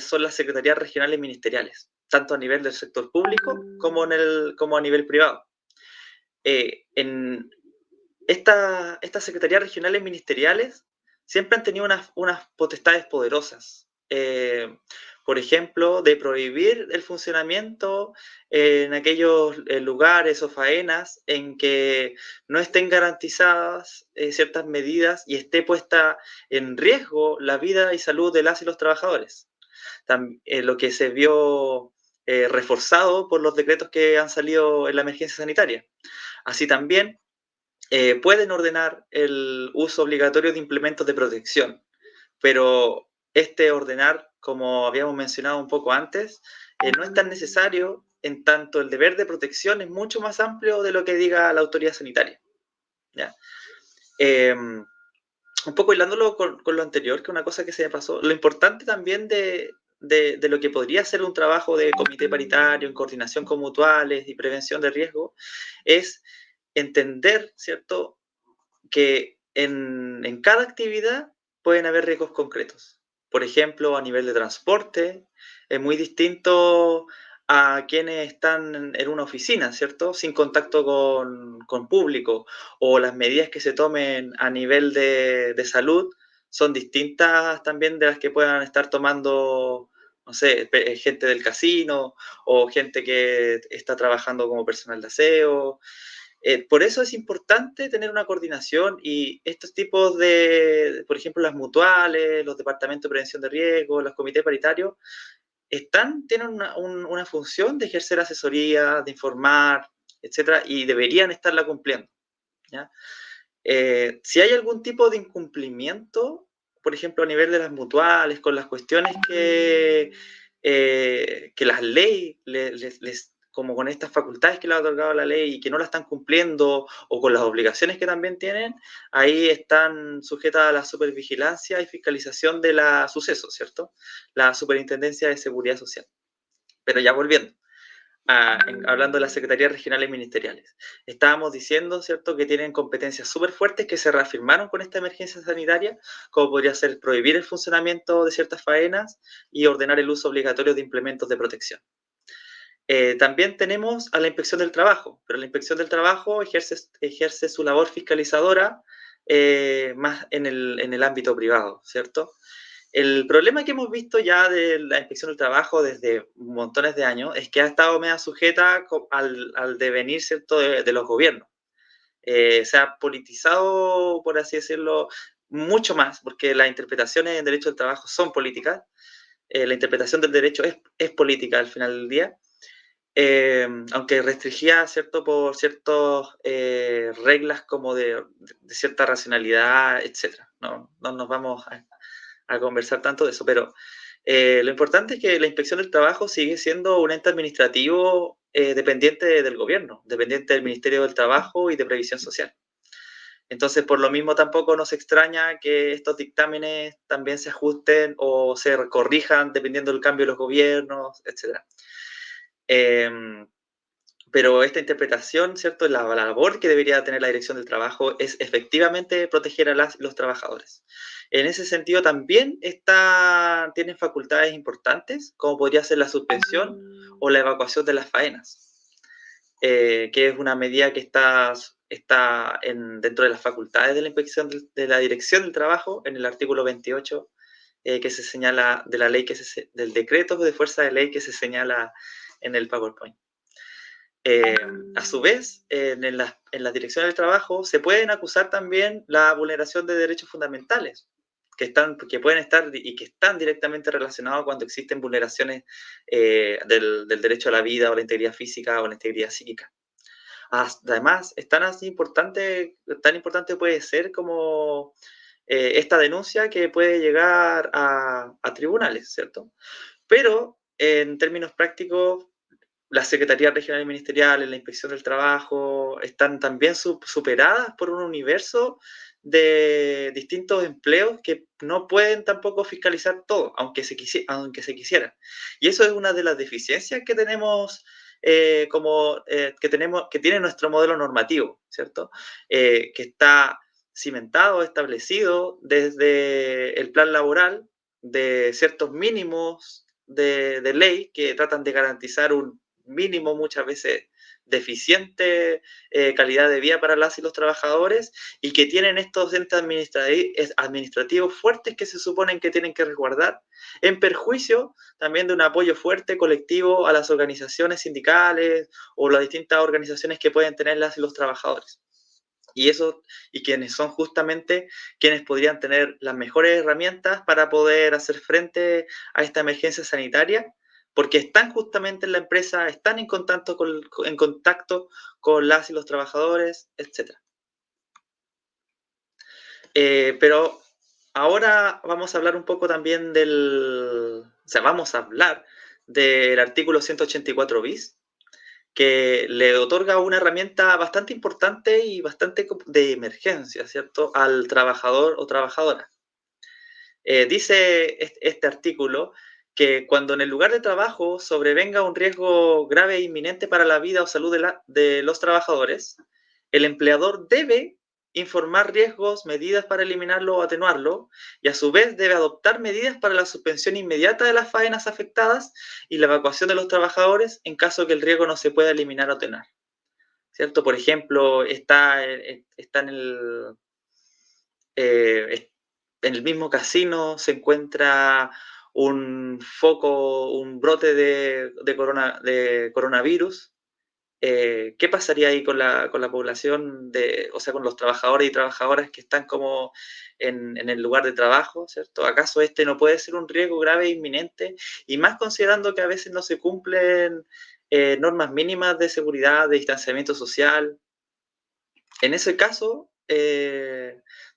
C: Son las secretarías regionales ministeriales, tanto a nivel del sector público como a nivel privado. En estas secretarías regionales ministeriales siempre han tenido unas potestades poderosas por ejemplo, de prohibir el funcionamiento en aquellos lugares o faenas en que no estén garantizadas ciertas medidas y esté puesta en riesgo la vida y salud de las y los trabajadores. Lo que se vio reforzado por los decretos que han salido en la emergencia sanitaria. Así también pueden ordenar el uso obligatorio de implementos de protección, pero este ordenar, como habíamos mencionado un poco antes, no es tan necesario, en tanto el deber de protección es mucho más amplio de lo que diga la autoridad sanitaria. ¿Ya? Un poco hilándolo con lo anterior, que una cosa que se me pasó, lo importante también de lo que podría ser un trabajo de comité paritario en coordinación con mutuales y prevención de riesgo es entender, ¿cierto?, que en cada actividad pueden haber riesgos concretos. Por ejemplo, a nivel de transporte, es muy distinto a quienes están en una oficina, ¿cierto? Sin contacto con público, o las medidas que se tomen a nivel de salud son distintas también de las que puedan estar tomando, no sé, gente del casino o gente que está trabajando como personal de aseo. Por eso es importante tener una coordinación y estos tipos de, por ejemplo, las mutuales, los departamentos de prevención de riesgo, los comités paritarios, tienen una función de ejercer asesoría, de informar, etcétera, y deberían estarla cumpliendo, ¿ya? Si hay algún tipo de incumplimiento, por ejemplo, a nivel de las mutuales, con las cuestiones que las leyes como con estas facultades que le ha otorgado la ley y que no la están cumpliendo, o con las obligaciones que también tienen, ahí están sujetas a la supervigilancia y fiscalización de la suceso, ¿cierto? La Superintendencia de Seguridad Social. Pero ya volviendo, hablando de las secretarías regionales ministeriales. Estábamos diciendo, ¿cierto?, que tienen competencias súper fuertes que se reafirmaron con esta emergencia sanitaria, como podría ser prohibir el funcionamiento de ciertas faenas y ordenar el uso obligatorio de implementos de protección. También tenemos a la Inspección del Trabajo, pero la Inspección del Trabajo ejerce su labor fiscalizadora más en el ámbito privado, ¿cierto? El problema que hemos visto ya de la Inspección del Trabajo desde montones de años es que ha estado media sujeta al devenir, ¿cierto?, de los gobiernos. Se ha politizado, por así decirlo, mucho más, porque las interpretaciones en derecho del trabajo son políticas. La interpretación del derecho es política al final del día. Aunque restringida, ¿cierto?, por ciertas reglas como de cierta racionalidad, etc. No nos vamos a conversar tanto de eso, pero lo importante es que la Inspección del Trabajo sigue siendo un ente administrativo dependiente del gobierno, dependiente del Ministerio del Trabajo y de Previsión Social. Entonces, por lo mismo, tampoco nos extraña que estos dictámenes también se ajusten o se corrijan dependiendo del cambio de los gobiernos, etc. Pero esta interpretación, ¿cierto?, la labor que debería tener la Dirección del Trabajo es efectivamente proteger a los trabajadores. En ese sentido también tienen facultades importantes, como podría ser la suspensión o la evacuación de las faenas, que es una medida que está dentro de las facultades de la inspección de la Dirección del Trabajo, en el artículo 28, que se señala de la ley del decreto de fuerza de ley que se señala en el PowerPoint. A su vez, en la Dirección del Trabajo se pueden acusar también la vulneración de derechos fundamentales, que pueden estar y que están directamente relacionados cuando existen vulneraciones del derecho a la vida o la integridad física o la integridad psíquica. Además, tan importante puede ser como esta denuncia que puede llegar a tribunales, ¿cierto? Pero en términos prácticos, las secretarías regionales ministeriales, la Inspección del Trabajo, están también superadas por un universo de distintos empleos que no pueden tampoco fiscalizar todo, aunque se quisiera. Y eso es una de las deficiencias que tenemos, que tiene nuestro modelo normativo, ¿cierto? Que está cimentado, establecido desde el plan laboral de ciertos mínimos de ley que tratan de garantizar un mínimo muchas veces deficiente calidad de vida para las y los trabajadores, y que tienen estos entes administrativos fuertes que se suponen que tienen que resguardar, en perjuicio también de un apoyo fuerte colectivo a las organizaciones sindicales o las distintas organizaciones que pueden tener las y los trabajadores. Y quienes son justamente quienes podrían tener las mejores herramientas para poder hacer frente a esta emergencia sanitaria, porque están justamente en la empresa, están en contacto con las y los trabajadores, etc. Pero ahora vamos a hablar un poco también vamos a hablar del artículo 184 bis, que le otorga una herramienta bastante importante y bastante de emergencia, ¿cierto?, al trabajador o trabajadora. Dice este artículo que cuando en el lugar de trabajo sobrevenga un riesgo grave e inminente para la vida o salud de los trabajadores, el empleador debe informar riesgos, medidas para eliminarlo o atenuarlo, y a su vez debe adoptar medidas para la suspensión inmediata de las faenas afectadas y la evacuación de los trabajadores en caso que el riesgo no se pueda eliminar o atenuar, ¿cierto? Por ejemplo, está en el mismo casino se encuentra un brote de coronavirus. ¿Qué pasaría ahí con la población, o sea, con los trabajadores y trabajadoras que están como en el lugar de trabajo, ¿cierto? ¿Acaso este no puede ser un riesgo grave e inminente? Y más considerando que a veces no se cumplen normas mínimas de seguridad, de distanciamiento social. En ese caso,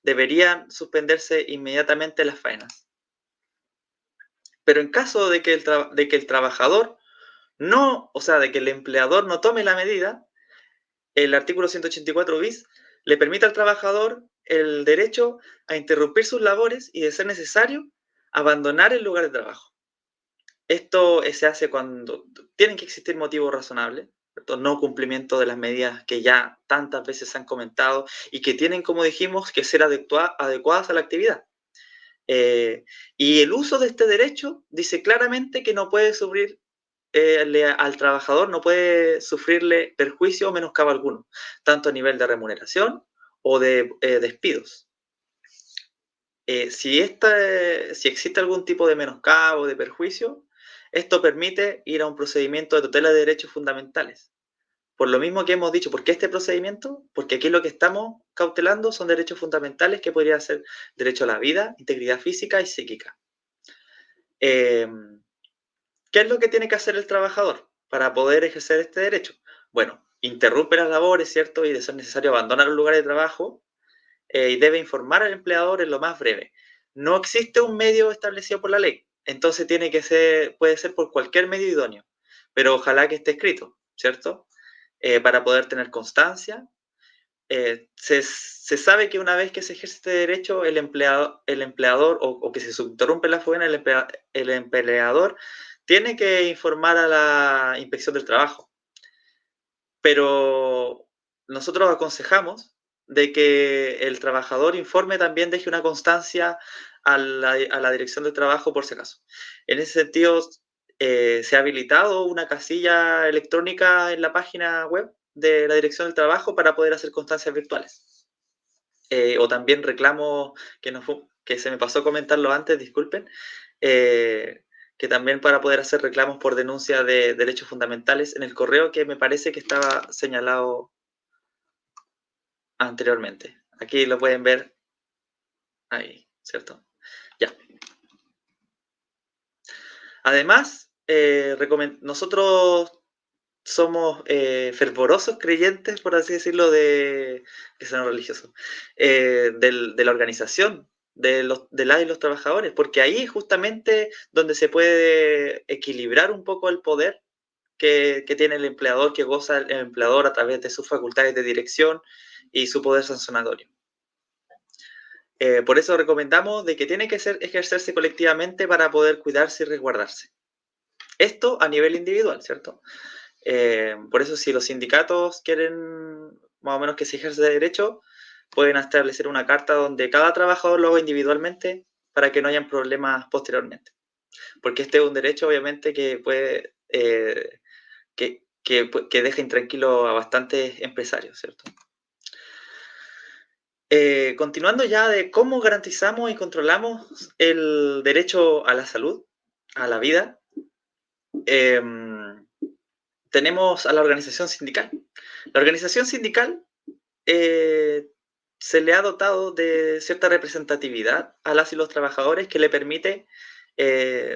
C: deberían suspenderse inmediatamente las faenas. Pero en caso de que el trabajador de que el empleador no tome la medida, el artículo 184 bis le permite al trabajador el derecho a interrumpir sus labores y, de ser necesario, abandonar el lugar de trabajo. Esto se hace cuando tienen que existir motivos razonables, ¿cierto? No cumplimiento de las medidas que ya tantas veces se han comentado y que tienen, como dijimos, que ser adecuadas a la actividad. Y el uso de este derecho dice claramente que no puede al trabajador no puede sufrirle perjuicio o menoscabo alguno, tanto a nivel de remuneración o de despidos. Si existe algún tipo de menoscabo o de perjuicio, esto permite ir a un procedimiento de tutela de derechos fundamentales. Por lo mismo que hemos dicho, ¿por qué este procedimiento? Porque aquí lo que estamos cautelando son derechos fundamentales que podrían ser derecho a la vida, integridad física y psíquica. ¿Qué es lo que tiene que hacer el trabajador para poder ejercer este derecho? Bueno, interrumpe las labores, ¿cierto? Y de ser necesario abandonar el lugar de trabajo y debe informar al empleador en lo más breve. No existe un medio establecido por la ley, entonces puede ser por cualquier medio idóneo, pero ojalá que esté escrito, ¿cierto? Para poder tener constancia. Se sabe que una vez que se ejerce este derecho, el empleador o que se interrumpe la faena, el empleador tiene que informar a la inspección del trabajo. Pero nosotros aconsejamos de que el trabajador informe, también deje una constancia a la dirección del trabajo por si acaso. En ese sentido, se ha habilitado una casilla electrónica en la página web de la dirección del trabajo para poder hacer constancias virtuales. O también reclamo que se me pasó comentarlo antes, disculpen, que también para poder hacer reclamos por denuncia de derechos fundamentales en el correo que me parece que estaba señalado anteriormente. Aquí lo pueden ver ahí, ¿cierto? Ya. Además, nosotros somos fervorosos creyentes, por así decirlo, que son religiosos, de la organización de las y los trabajadores, porque ahí es justamente donde se puede equilibrar un poco el poder que tiene el empleador, que goza el empleador a través de sus facultades de dirección y su poder sancionatorio. Por eso recomendamos de que tiene que ejercerse colectivamente para poder cuidarse y resguardarse. Esto a nivel individual, ¿cierto? Por eso, si los sindicatos quieren más o menos que se ejerza de derecho, pueden establecer una carta donde cada trabajador lo haga individualmente para que no hayan problemas posteriormente. Porque este es un derecho, obviamente, que que deja intranquilo a bastantes empresarios, ¿cierto? Continuando ya de cómo garantizamos y controlamos el derecho a la salud, a la vida, tenemos a la organización sindical. La organización sindical se le ha dotado de cierta representatividad a las y los trabajadores que le permite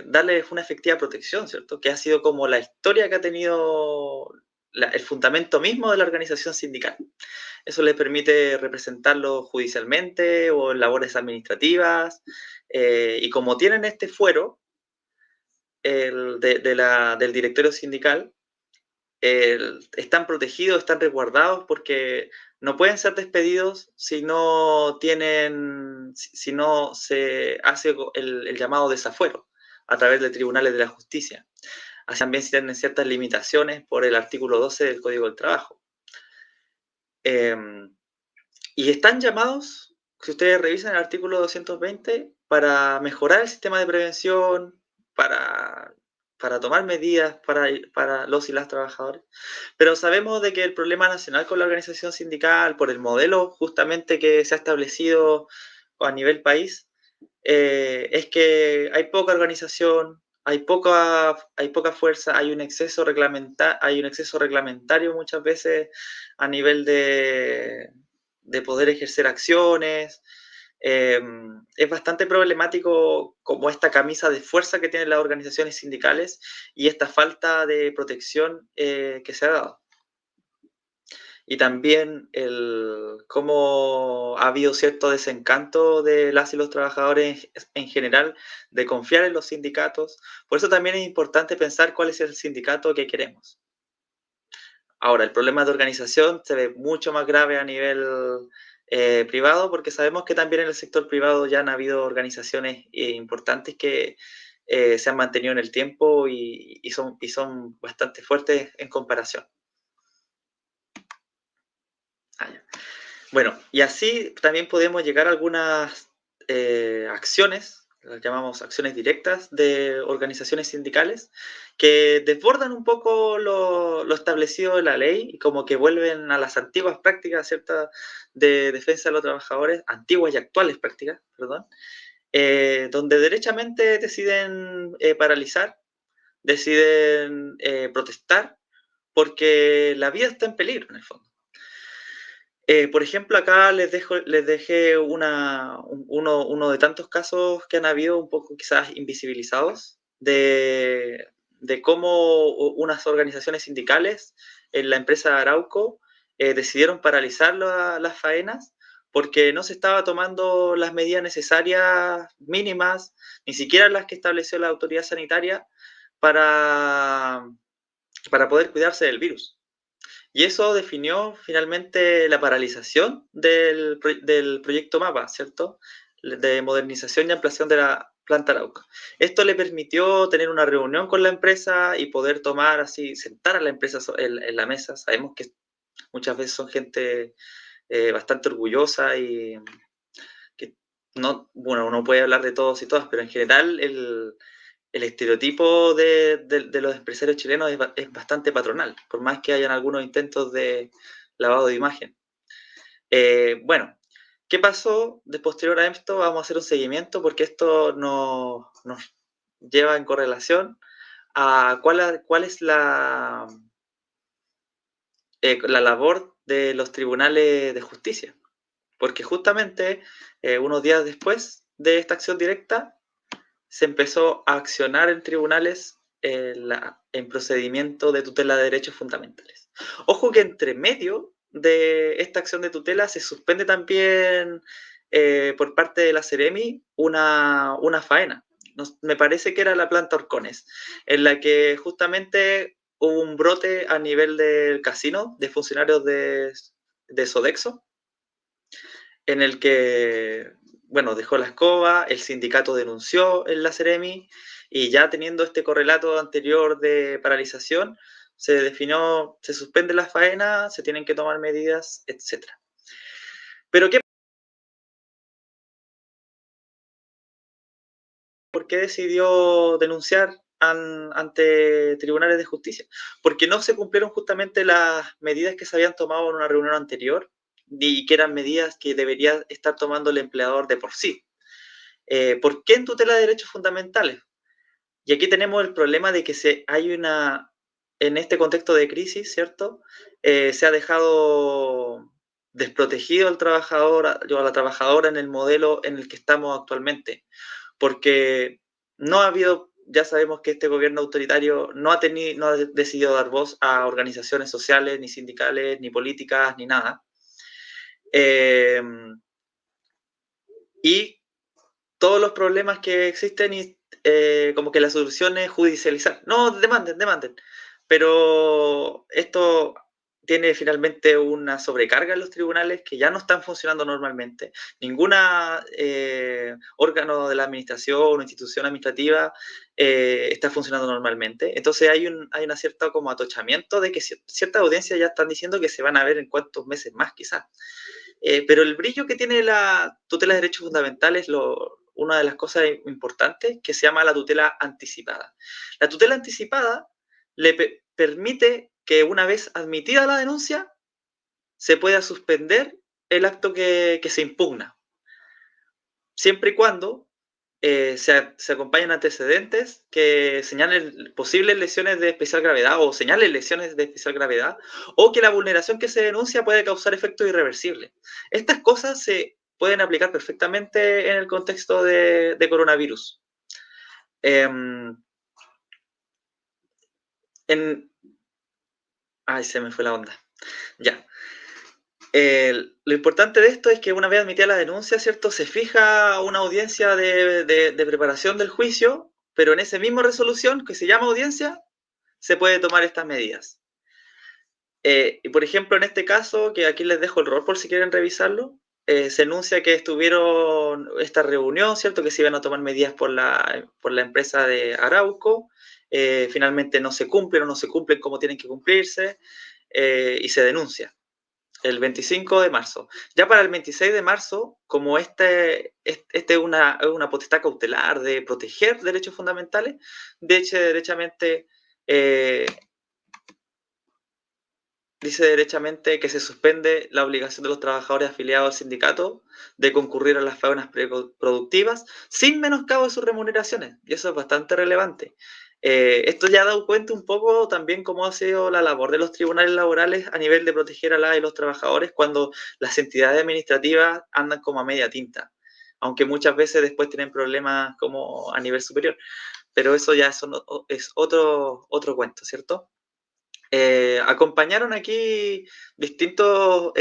C: darles una efectiva protección, ¿cierto? Que ha sido como la historia que ha tenido el fundamento mismo de la organización sindical. Eso les permite representarlos judicialmente o en labores administrativas, y como tienen este fuero del directorio sindical, están protegidos, están resguardados porque no pueden ser despedidos si no se hace el llamado desafuero a través de tribunales de la justicia. Así también se tienen ciertas limitaciones por el artículo 12 del Código del Trabajo. Y están llamados, si ustedes revisan el artículo 220, para mejorar el sistema de prevención, para tomar medidas para los y las trabajadores. Pero sabemos de que el problema nacional con la organización sindical, por el modelo justamente que se ha establecido a nivel país, es que hay poca organización, hay poca fuerza, hay un exceso reglamentario muchas veces a nivel de poder ejercer acciones. Es bastante problemático como esta camisa de fuerza que tienen las organizaciones sindicales y esta falta de protección que se ha dado. Y también cómo ha habido cierto desencanto de las y los trabajadores en general de confiar en los sindicatos. Por eso también es importante pensar cuál es el sindicato que queremos. Ahora, el problema de organización se ve mucho más grave a nivel privado, porque sabemos que también en el sector privado ya han habido organizaciones importantes que se han mantenido en el tiempo y son bastante fuertes en comparación. Bueno, y así también podemos llegar a algunas acciones, las llamamos acciones directas de organizaciones sindicales, que desbordan un poco lo establecido de la ley y como que vuelven a las antiguas prácticas, ¿cierto?, de defensa de los trabajadores, antiguas y actuales prácticas, perdón, donde derechamente deciden paralizar, deciden protestar, porque la vida está en peligro en el fondo. Por ejemplo, acá les dejé uno de tantos casos que han habido, un poco quizás invisibilizados, de cómo unas organizaciones sindicales en la empresa Arauco decidieron paralizar las faenas porque no se estaba tomando las medidas necesarias mínimas, ni siquiera las que estableció la autoridad sanitaria para poder cuidarse del virus. Y eso definió finalmente la paralización del proyecto MAPA, ¿cierto?, de modernización y ampliación de la planta Arauco. Esto le permitió tener una reunión con la empresa y poder tomar así, sentar a la empresa en la mesa. Sabemos que muchas veces son gente bastante orgullosa y que bueno, uno puede hablar de todos y todas, pero en general el estereotipo de los empresarios chilenos es bastante patronal, por más que hayan algunos intentos de lavado de imagen. Bueno, ¿qué pasó de posterior a esto? Vamos a hacer un seguimiento porque esto nos lleva en correlación a cuál es la labor de los tribunales de justicia. Porque justamente unos días después de esta acción directa, se empezó a accionar en tribunales en procedimiento de tutela de derechos fundamentales. Ojo que entre medio de esta acción de tutela se suspende también por parte de la Ceremi una faena. Me parece que era la planta Orcones, en la que justamente hubo un brote a nivel del casino de funcionarios de Sodexo, en el que, bueno, dejó la escoba, el sindicato denunció en la Ceremi y ya teniendo este correlato anterior de paralización, se definió, se suspende la faena, se tienen que tomar medidas, etc. Pero ¿por qué decidió denunciar ante tribunales de justicia, porque no se cumplieron justamente las medidas que se habían tomado en una reunión anterior, y que eran medidas que debería estar tomando el empleador de por sí. ¿Por qué en tutela de derechos fundamentales? Y aquí tenemos el problema de que en este contexto de crisis, ¿cierto? Se ha dejado desprotegido al trabajador o a la trabajadora en el modelo en el que estamos actualmente, porque no ha habido, ya sabemos que este gobierno autoritario no ha decidido dar voz a organizaciones sociales, ni sindicales, ni políticas, ni nada. Y todos los problemas que existen, y como que la solución es judicializar. No, demanden. Pero esto tiene finalmente una sobrecarga en los tribunales que ya no están funcionando normalmente. Ninguna órgano de la administración o institución administrativa está funcionando normalmente. Entonces hay una cierta como atochamiento de que ciertas audiencias ya están diciendo que se van a ver en cuántos meses más quizás. Pero el brillo que tiene la tutela de derechos fundamentales, una de las cosas importantes, que se llama la tutela anticipada. La tutela anticipada le permite que, una vez admitida la denuncia, se pueda suspender el acto que se impugna, siempre y cuando se acompañen antecedentes que señalen posibles lesiones de especial gravedad o señalen lesiones de especial gravedad, o que la vulneración que se denuncia puede causar efectos irreversibles. Estas cosas se pueden aplicar perfectamente en el contexto de coronavirus. Ay, se me fue la onda. Ya. Lo importante de esto es que, una vez admitida la denuncia, ¿cierto?, se fija una audiencia de preparación del juicio, pero en esa misma resolución, que se llama audiencia, se puede tomar estas medidas. Y por ejemplo, en este caso, que aquí les dejo el rol por si quieren revisarlo, se enuncia que estuvieron esta reunión, ¿cierto?, que se iban a tomar medidas por la empresa de Arauco, finalmente no se cumplen o no se cumplen como tienen que cumplirse, y se denuncia el 25 de marzo. Ya para el 26 de marzo, como este es una potestad cautelar de proteger derechos fundamentales, derechamente dice derechamente que se suspende la obligación de los trabajadores afiliados al sindicato de concurrir a las faenas productivas sin menoscabo de sus remuneraciones. Y eso es bastante relevante. Esto ya ha dado cuenta un poco también cómo ha sido la labor de los tribunales laborales a nivel de proteger a las y los trabajadores cuando las entidades administrativas andan como a media tinta, aunque muchas veces después tienen problemas como a nivel superior. Pero eso ya es otro cuento, ¿cierto? Acompañaron aquí distintas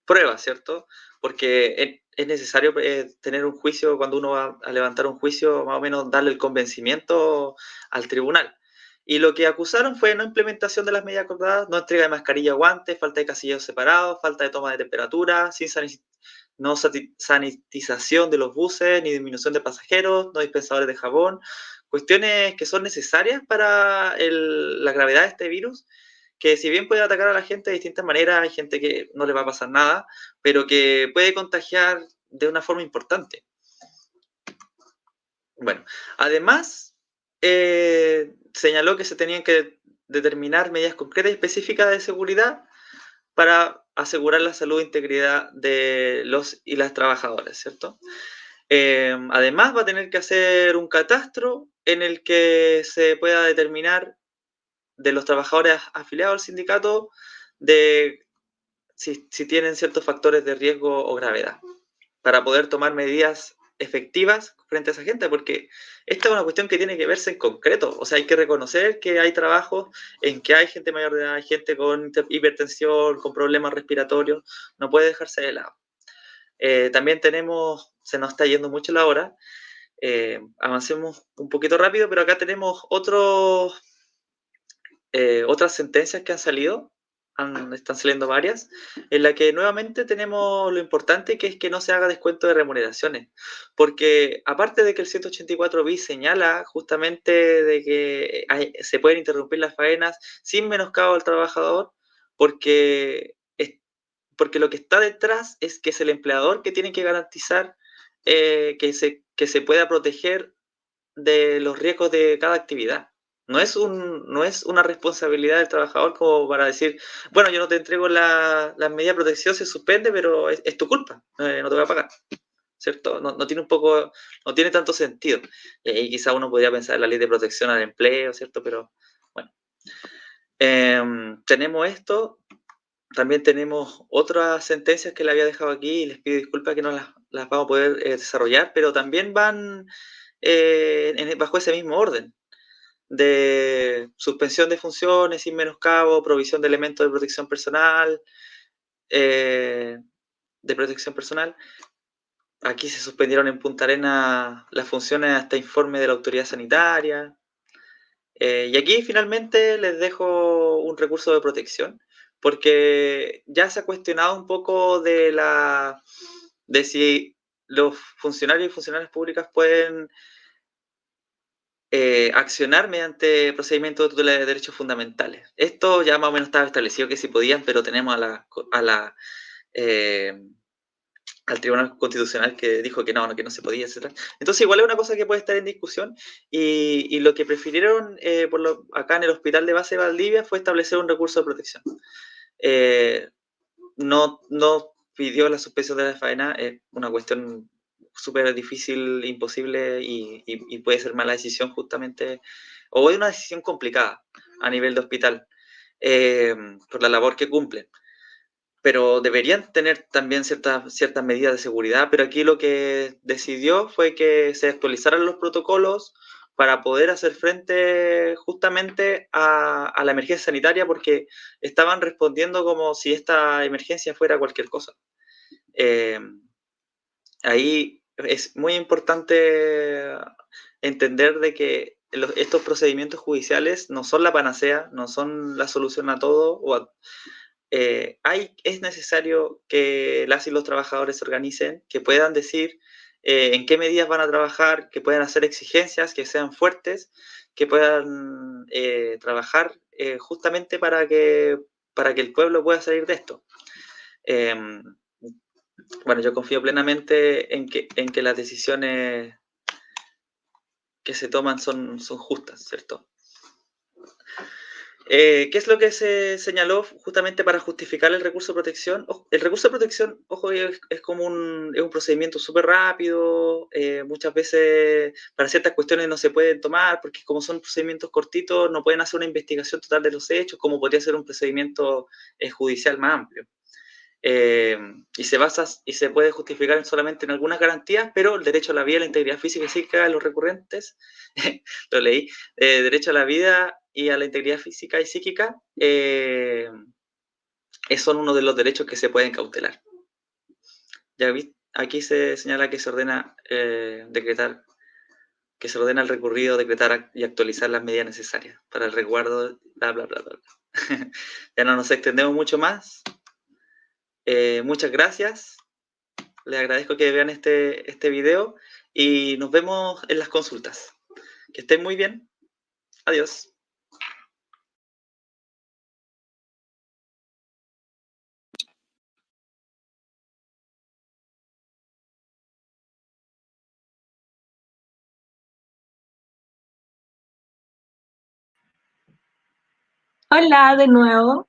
C: pruebas, ¿cierto? Porque es necesario tener un juicio, cuando uno va a levantar un juicio, más o menos darle el convencimiento al tribunal. Y lo que acusaron fue no implementación de las medidas acordadas, no entrega de mascarilla o guantes, falta de casilleros separados, falta de toma de temperatura, no sanitización de los buses, ni disminución de pasajeros, no dispensadores de jabón, cuestiones que son necesarias para la gravedad de este virus, que si bien puede atacar a la gente de distintas maneras, hay gente que no le va a pasar nada, pero que puede contagiar de una forma importante. Bueno, además, señaló que se tenían que determinar medidas concretas y específicas de seguridad para asegurar la salud e integridad de los y las trabajadoras, ¿cierto? Además, va a tener que hacer un catastro en el que se pueda determinar de los trabajadores afiliados al sindicato de si tienen ciertos factores de riesgo o gravedad, para poder tomar medidas efectivas frente a esa gente, porque esta es una cuestión que tiene que verse en concreto. O sea, hay que reconocer que hay trabajos en que hay gente mayor de edad, hay gente con hipertensión, con problemas respiratorios, no puede dejarse de lado. También se nos está yendo mucho la hora, avancemos un poquito rápido, pero acá tenemos otras sentencias que han salido, están saliendo varias, en la que nuevamente tenemos lo importante, que es que no se haga descuento de remuneraciones, porque aparte de que el 184 bis señala justamente de que se pueden interrumpir las faenas sin menoscabo al trabajador, porque lo que está detrás es que es el empleador que tiene que garantizar que se pueda proteger de los riesgos de cada actividad. No es una responsabilidad del trabajador como para decir, bueno, yo no te entrego la medida de protección, se suspende, pero es tu culpa, no te voy a pagar, ¿cierto? No tiene tanto sentido. Y ahí quizá uno podría pensar en la ley de protección al empleo, ¿cierto? Pero bueno. Tenemos esto. También tenemos otras sentencias que le había dejado aquí y les pido disculpas que no las vamos a poder desarrollar, pero también van bajo ese mismo orden de suspensión de funciones sin menoscabo, provisión de elementos de protección personal, Aquí se suspendieron en Punta Arenas las funciones hasta informe de la autoridad sanitaria. Y aquí finalmente les dejo un recurso de protección, porque ya se ha cuestionado un poco de si los funcionarios y funcionarias públicas pueden accionar mediante procedimientos de tutela de derechos fundamentales. Esto ya más o menos estaba establecido que sí podían, pero tenemos al Tribunal Constitucional que dijo que no se podía, etc. Entonces igual es una cosa que puede estar en discusión y lo que prefirieron acá en el Hospital de Base de Valdivia fue establecer un recurso de protección. No pidió la suspensión de la faena, es una cuestión súper difícil, imposible y puede ser mala decisión justamente, o es una decisión complicada a nivel de hospital por la labor que cumplen. Pero deberían tener también ciertas medidas de seguridad, pero aquí lo que decidió fue que se actualizaran los protocolos para poder hacer frente justamente a la emergencia sanitaria, porque estaban respondiendo como si esta emergencia fuera cualquier cosa. Ahí es muy importante entender de que estos procedimientos judiciales no son la panacea, no son la solución a todo, es necesario que las y los trabajadores se organicen, que puedan decir en qué medidas van a trabajar, que puedan hacer exigencias, que sean fuertes, que puedan trabajar justamente para que el pueblo pueda salir de esto. Bueno, yo confío plenamente en que las decisiones que se toman son justas, ¿cierto? ¿Qué es lo que se señaló justamente para justificar el recurso de protección? El recurso de protección, ojo, es como un procedimiento súper rápido, muchas veces para ciertas cuestiones no se pueden tomar, porque como son procedimientos cortitos, no pueden hacer una investigación total de los hechos, como podría ser un procedimiento judicial más amplio. Y se puede justificar solamente en algunas garantías, pero el derecho a la vida, la integridad física y psíquica de los recurrentes, lo leí, derecho a la vida y a la integridad física y psíquica son uno de los derechos que se pueden cautelar. Ya aquí se señala que se ordena decretar, que se ordena el recurrido, decretar y actualizar las medidas necesarias para el resguardo, bla, bla, bla, bla. Ya no nos extendemos mucho más. Muchas gracias. Les agradezco que vean este video y nos vemos en las consultas. Que estén muy bien. Adiós.
A: Hola de nuevo.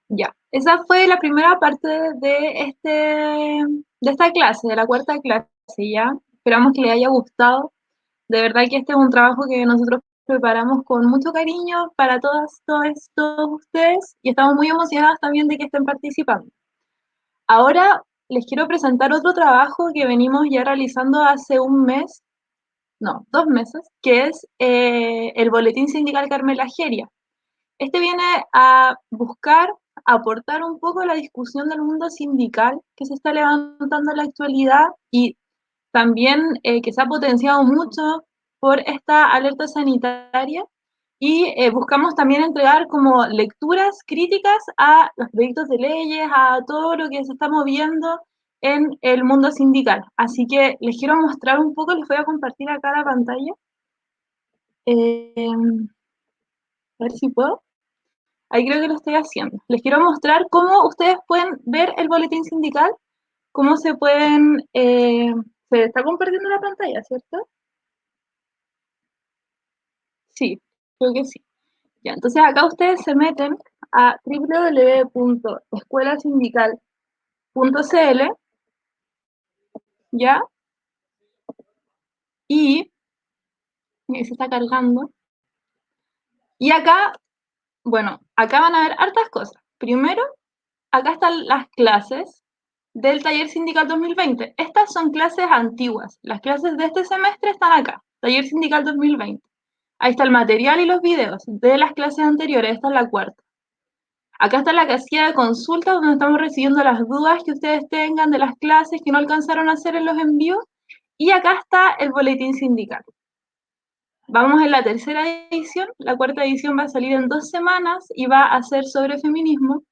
A: Ya, esa fue la primera parte de esta clase, de la cuarta clase ya. Esperamos que les haya gustado. De verdad que este es un trabajo que nosotros preparamos con mucho cariño para todos ustedes y estamos muy emocionadas también de que estén participando. Ahora les quiero presentar otro trabajo que venimos ya realizando hace 2 meses, que es el Boletín Sindical Carmela Geria. Este viene a buscar aportar un poco a la discusión del mundo sindical que se está levantando en la actualidad y también que se ha potenciado mucho por esta alerta sanitaria y buscamos también entregar como lecturas críticas a los proyectos de leyes, a todo lo que se está moviendo en el mundo sindical. Así que les quiero mostrar un poco, les voy a compartir acá la pantalla. A ver si puedo. Ahí creo que lo estoy haciendo. Les quiero mostrar cómo ustedes pueden ver el boletín sindical, cómo se pueden... se está compartiendo la pantalla, ¿cierto? Sí, creo que sí. Ya, entonces acá ustedes se meten a www.escuelasindical.cl, ¿ya? Y se está cargando. Y acá, bueno, acá van a ver hartas cosas. Primero, acá están las clases del taller sindical 2020. Estas son clases antiguas. Las clases de este semestre están acá, taller sindical 2020. Ahí está el material y los videos de las clases anteriores. Esta es la cuarta. Acá está la casilla de consultas donde estamos recibiendo las dudas que ustedes tengan de las clases que no alcanzaron a hacer en los envíos. Y acá está el boletín sindical. Vamos en la tercera edición, la cuarta edición va a salir en 2 semanas y va a ser sobre feminismo.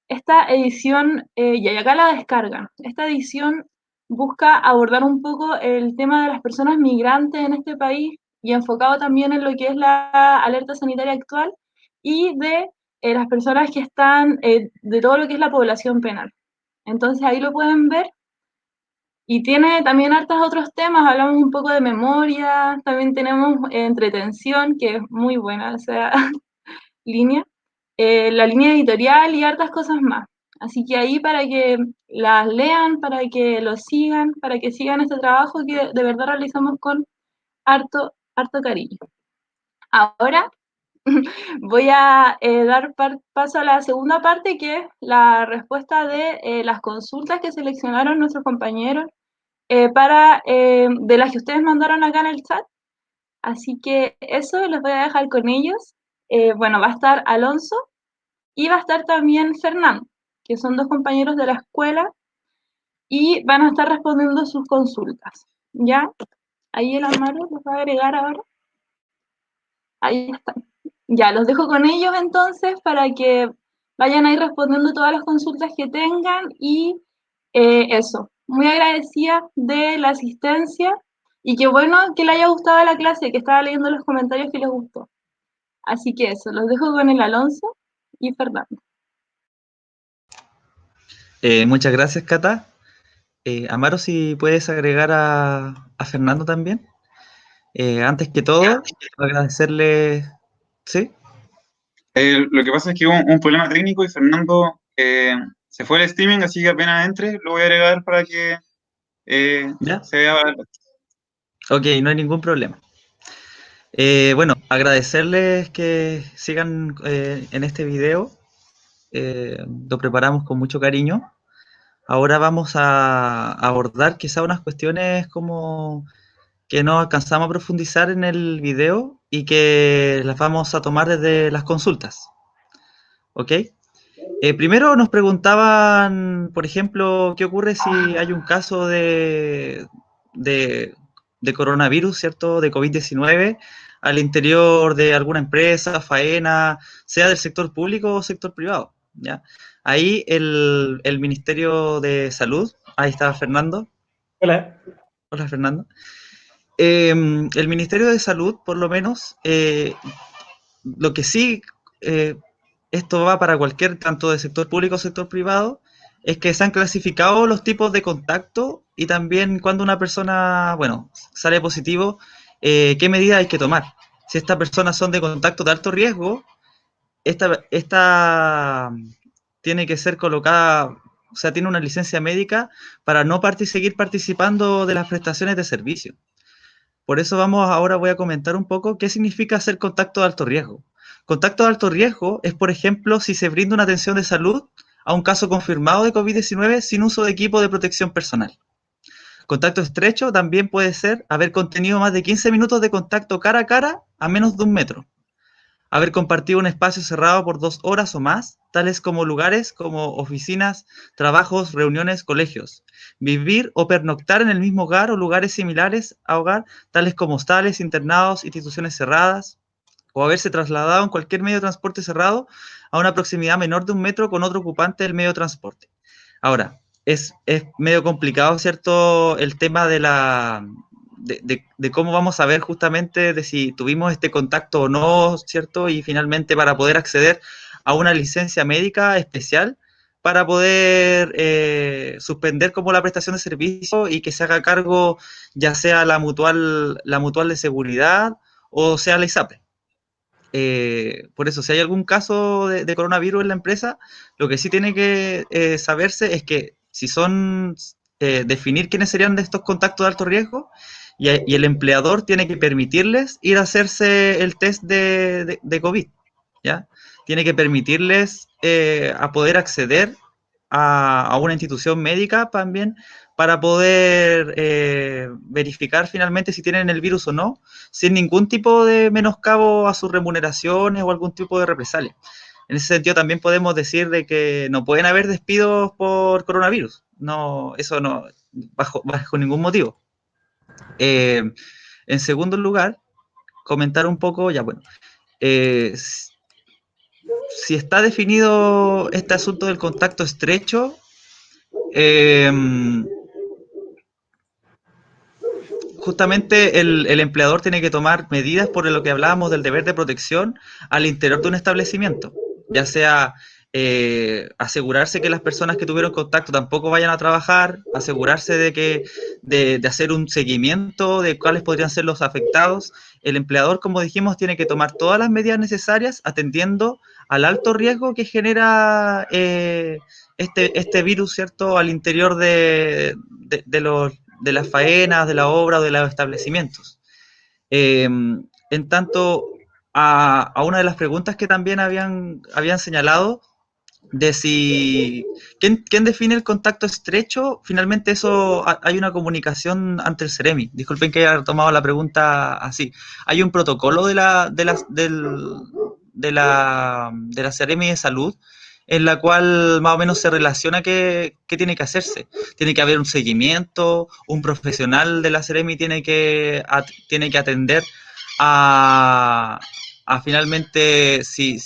A: Esta edición, y acá la descargan, esta edición busca abordar un poco el tema de las personas migrantes en este país y enfocado también en lo que es la alerta sanitaria actual y de las personas que están, de todo lo que es la población penal. Entonces ahí lo pueden ver. Y tiene también hartos otros temas, hablamos un poco de memoria, también tenemos entretención, que es muy buena esa línea, la línea editorial y hartas cosas más. Así que ahí para que las lean, para que lo sigan, para que sigan este trabajo que de verdad realizamos con harto cariño. Ahora voy a dar paso a la segunda parte, que es la respuesta de las consultas que seleccionaron nuestros compañeros de las que ustedes mandaron acá en el chat. Así que eso los voy a dejar con ellos. Bueno, va a estar Alonso y va a estar también Fernando, que son 2 compañeros de la escuela y van a estar respondiendo sus consultas. ¿Ya? Ahí el Amaro los va a agregar ahora. Ahí están. Ya, los dejo con ellos entonces para que vayan ahí respondiendo todas las consultas que tengan y eso. Muy agradecida de la asistencia y qué bueno que le haya gustado la clase, que estaba leyendo los comentarios que les gustó. Así que eso, los dejo con el Alonso y Fernando.
C: Muchas gracias, Cata. Amaro, si puedes agregar a Fernando también. Antes que todo, agradecerle. ¿Sí?
D: Lo que pasa es que hubo un problema técnico y Fernando se fue al streaming, así que apenas entre, lo voy a agregar para que
C: ¿Ya?
D: se vea.
C: Ok, no hay ningún problema. Bueno, agradecerles que sigan en este video. Lo preparamos con mucho cariño. Ahora vamos a abordar quizá unas cuestiones como que no alcanzamos a profundizar en el video y que las vamos a tomar desde las consultas. ¿Ok? Primero nos preguntaban, por ejemplo, qué ocurre si hay un caso de coronavirus, ¿cierto? De COVID-19 al interior de alguna empresa, faena, sea del sector público o sector privado, ¿ya? Ahí el Ministerio de Salud, ahí está Fernando.
E: Hola.
C: Hola, Fernando. El Ministerio de Salud, por lo menos, lo que sí, esto va para cualquier, tanto de sector público o sector privado, es que se han clasificado los tipos de contacto y también cuando una persona, bueno, sale positivo, qué medidas hay que tomar. Si estas personas son de contacto de alto riesgo, esta tiene que ser colocada, o sea, tiene una licencia médica para no seguir participando de las prestaciones de servicio. Por eso ahora voy a comentar un poco qué significa hacer contacto de alto riesgo. Contacto de alto riesgo es, por ejemplo, si se brinda una atención de salud a un caso confirmado de COVID-19 sin uso de equipo de protección personal. Contacto estrecho también puede ser haber contenido más de 15 minutos de contacto cara a cara a menos de 1 metro. Haber compartido un espacio cerrado por 2 horas o más, tales como lugares como oficinas, trabajos, reuniones, colegios. Vivir o pernoctar en el mismo hogar o lugares similares a hogar, tales como hostales, internados, instituciones cerradas. O haberse trasladado en cualquier medio de transporte cerrado a una proximidad menor de 1 metro con otro ocupante del medio de transporte. Ahora, es medio complicado, ¿cierto? El tema de cómo vamos a ver justamente de si tuvimos este contacto o no, ¿cierto? Y finalmente para poder acceder a una licencia médica especial para poder suspender como la prestación de servicio y que se haga cargo ya sea la mutual de seguridad o sea la ISAPRE, por eso, si hay algún caso de coronavirus en la empresa, lo que sí tiene que saberse es que si son, definir quiénes serían de estos contactos de alto riesgo, y el empleador tiene que permitirles ir a hacerse el test de COVID, ¿ya? Tiene que permitirles a poder acceder a una institución médica también para poder verificar finalmente si tienen el virus o no, sin ningún tipo de menoscabo a sus remuneraciones o algún tipo de represalia. En ese sentido también podemos decir de que no pueden haber despidos por coronavirus. No, eso no, bajo ningún motivo. En segundo lugar, comentar un poco, ya bueno, si está definido este asunto del contacto estrecho, justamente el empleador tiene que tomar medidas por lo que hablábamos del deber de protección al interior de un establecimiento, ya sea asegurarse que las personas que tuvieron contacto tampoco vayan a trabajar, asegurarse de hacer un seguimiento de cuáles podrían ser los afectados. El empleador, como dijimos, tiene que tomar todas las medidas necesarias atendiendo al alto riesgo que genera este virus, ¿cierto?, al interior de las faenas, de la obra o de los establecimientos. En tanto, a una de las preguntas que también habían señalado, de si ¿quién define el contacto estrecho? Finalmente eso hay una comunicación ante el Ceremi. Disculpen que haya tomado la pregunta así. Hay un protocolo de la Ceremi de Salud, en la cual más o menos se relaciona qué tiene que hacerse. Tiene que haber un seguimiento, un profesional de la Ceremi tiene que atender a finalmente si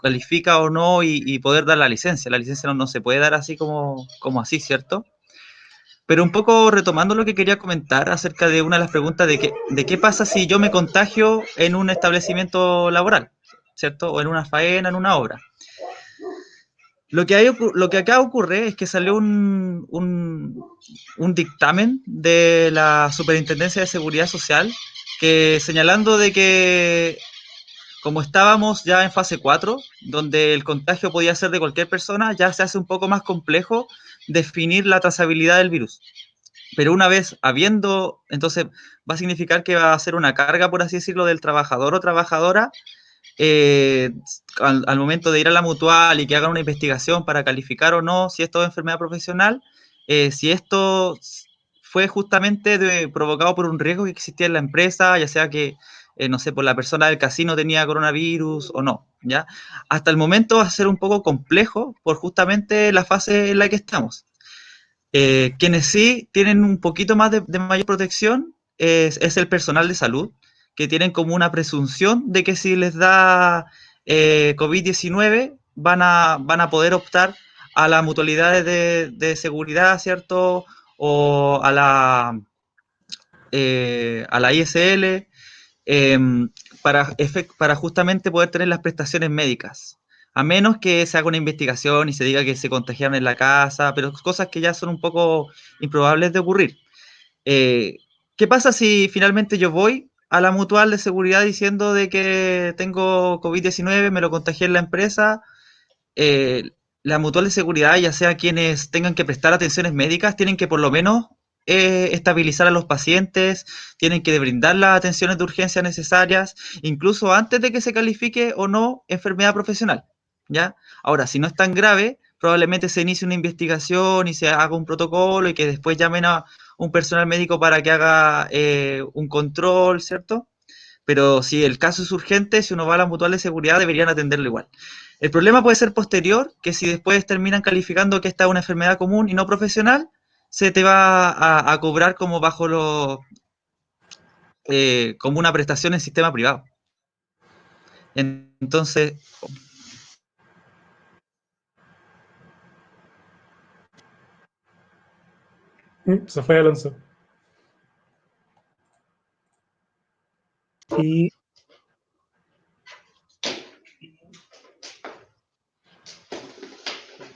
C: califica o no y poder dar la licencia. La licencia no se puede dar así como así, ¿cierto? Pero un poco retomando lo que quería comentar acerca de una de las preguntas de qué pasa si yo me contagio en un establecimiento laboral, ¿cierto? O en una faena, en una obra. Lo que acá ocurre es que salió un dictamen de la Superintendencia de Seguridad Social que señalando de que como estábamos ya en fase 4, donde el contagio podía ser de cualquier persona, ya se hace un poco más complejo definir la trazabilidad del virus. Pero una vez habiendo, entonces va a significar que va a ser una carga, por así decirlo, del trabajador o trabajadora al momento de ir a la mutual y que hagan una investigación para calificar o no si esto es enfermedad profesional, si esto fue justamente provocado por un riesgo que existía en la empresa, ya sea que no sé, pues la persona del casino tenía coronavirus o no, ¿ya? Hasta el momento va a ser un poco complejo por justamente la fase en la que estamos. Quienes sí tienen un poquito más de mayor protección es el personal de salud, que tienen como una presunción de que si les da COVID-19 van a poder optar a las mutualidades de seguridad, ¿cierto? O a la ISL, para justamente poder tener las prestaciones médicas. A menos que se haga una investigación y se diga que se contagiaron en la casa, pero cosas que ya son un poco improbables de ocurrir. ¿Qué pasa si finalmente yo voy a la mutual de seguridad diciendo de que tengo COVID-19, me lo contagié en la empresa? La mutual de seguridad, ya sea quienes tengan que prestar atenciones médicas, tienen que por lo menos estabilizar a los pacientes, tienen que brindar las atenciones de urgencia necesarias, incluso antes de que se califique o no enfermedad profesional, ¿ya? Ahora, si no es tan grave, probablemente se inicie una investigación y se haga un protocolo y que después llamen a un personal médico para que haga un control, ¿cierto? Pero si el caso es urgente, si uno va a la mutual de seguridad, deberían atenderlo igual. El problema puede ser posterior, que si después terminan calificando que esta es una enfermedad común y no profesional, se te va a cobrar como bajo como una prestación en sistema privado. Entonces...
E: Se fue Alonso. Y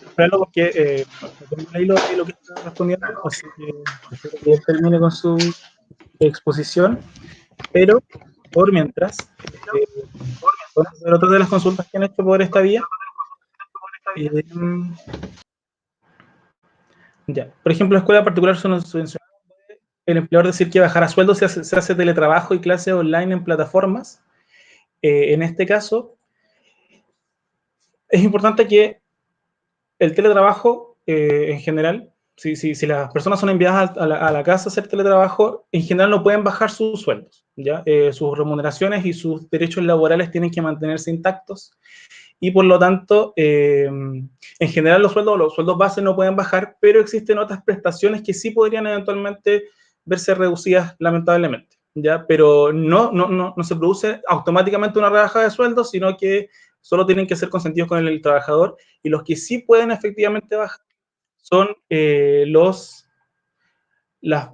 E: espéralo porque tengo ahí lo que está respondiendo, así que espero que él termine con su exposición, pero por mientras podemos hacer otra de las consultas que han hecho por esta vía. Ya. Por ejemplo, en escuela particular son subvencionadas. El empleador decir que bajar a sueldo se hace teletrabajo y clases online en plataformas. En este caso, es importante que el teletrabajo, en general, si las personas son enviadas a la casa a hacer teletrabajo, en general no pueden bajar sus sueldos, ¿ya? Sus remuneraciones y sus derechos laborales tienen que mantenerse intactos y por lo tanto, en general los sueldos base no pueden bajar, pero existen otras prestaciones que sí podrían eventualmente verse reducidas lamentablemente, ¿ya? Pero no se produce automáticamente una rebaja de sueldos, sino que solo tienen que ser consentidos con el trabajador, y los que sí pueden efectivamente bajar son los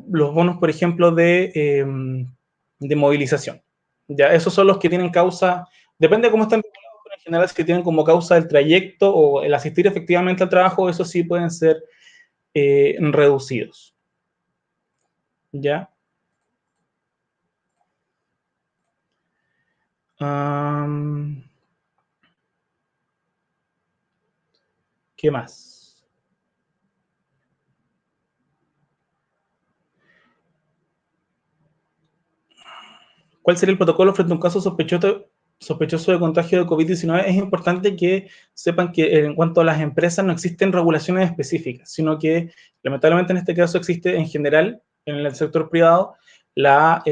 E: bonos, por ejemplo, de movilización. ¿Ya? Esos son los que tienen causa, depende de cómo están regulados, pero en general, si tienen como causa el trayecto o el asistir efectivamente al trabajo, esos sí pueden ser reducidos. ¿Ya? ¿Qué más? ¿Cuál sería el protocolo frente a un caso sospechoso de contagio de COVID-19? Es importante que sepan que en cuanto a las empresas no existen regulaciones específicas, sino que lamentablemente en este caso existe en general en el sector privado la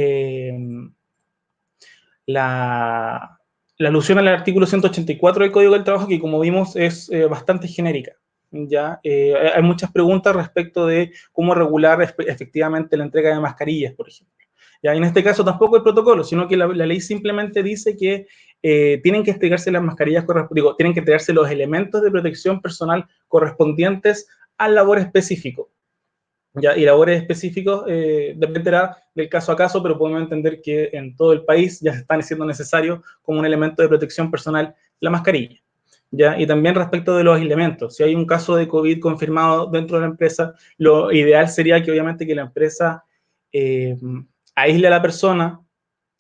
E: alusión al artículo 184 del Código del Trabajo, que como vimos es bastante genérica. ¿Ya? Hay muchas preguntas respecto de cómo regular efectivamente la entrega de mascarillas, por ejemplo. ¿Ya? Y en este caso tampoco hay protocolo, sino que la ley simplemente dice que tienen que entregarse las mascarillas tienen que entregarse los elementos de protección personal correspondientes al labor específico. ¿Ya? Y labores específicos dependerá del caso a caso, pero podemos entender que en todo el país ya se están siendo necesarios como un elemento de protección personal la mascarilla. ¿Ya? Y también respecto de los elementos, si hay un caso de COVID confirmado dentro de la empresa, lo ideal sería que obviamente que la empresa aísle a la persona,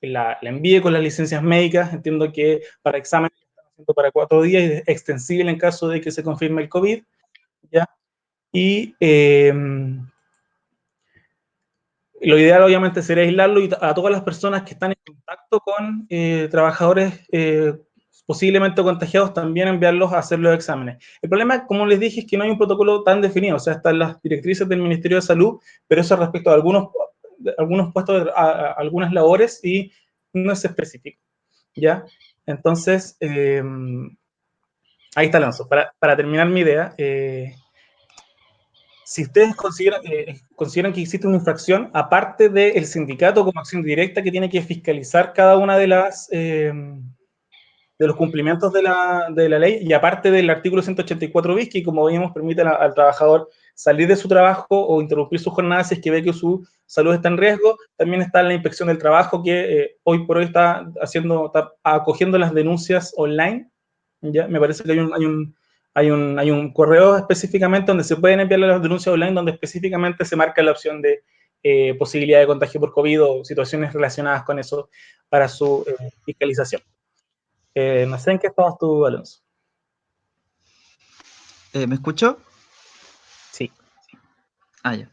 E: la envíe con las licencias médicas. Entiendo que para exámenes están haciendo para 4 días y es extensible en caso de que se confirme el COVID. ¿Ya? Y lo ideal obviamente sería aislarlo y a todas las personas que están en contacto con trabajadores posiblemente contagiados también enviarlos a hacer los exámenes. El problema, como les dije, es que no hay un protocolo tan definido, o sea, están las directrices del Ministerio de Salud, pero eso respecto a algunos puestos, a algunas labores, y no es específico, ¿ya? Entonces, ahí está, Alonso. Para terminar mi idea, si ustedes consideran que existe una infracción, aparte del sindicato como acción directa que tiene que fiscalizar cada una de los cumplimientos de la ley, y aparte del artículo 184 bis, que como vimos permite al trabajador salir de su trabajo o interrumpir su jornada si es que ve que su salud está en riesgo, también está la inspección del trabajo que hoy por hoy está acogiendo las denuncias online. ¿Ya? Me parece que hay un correo específicamente donde se pueden enviar las denuncias online, donde específicamente se marca la opción de posibilidad de contagio por COVID o situaciones relacionadas con eso para su fiscalización. No sé en qué estabas tú, Alonso.
C: ¿Me escucho?
E: Sí.
C: Ya.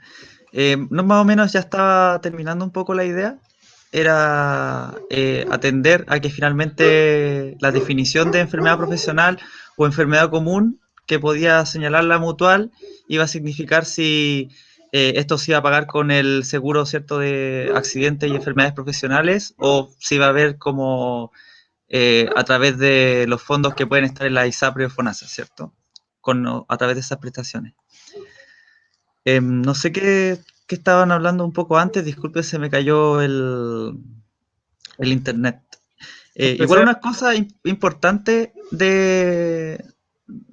C: No, más o menos ya estaba terminando un poco la idea. Era atender a que finalmente la definición de enfermedad profesional o enfermedad común que podía señalar la mutual iba a significar si esto se iba a pagar con el seguro, ¿cierto?, de accidentes y enfermedades profesionales, o si iba a haber como a través de los fondos que pueden estar en la ISAPRE o FONASA, ¿cierto?, a través de esas prestaciones. No sé qué estaban hablando un poco antes, disculpe, se me cayó el internet. Igual una cosa importante de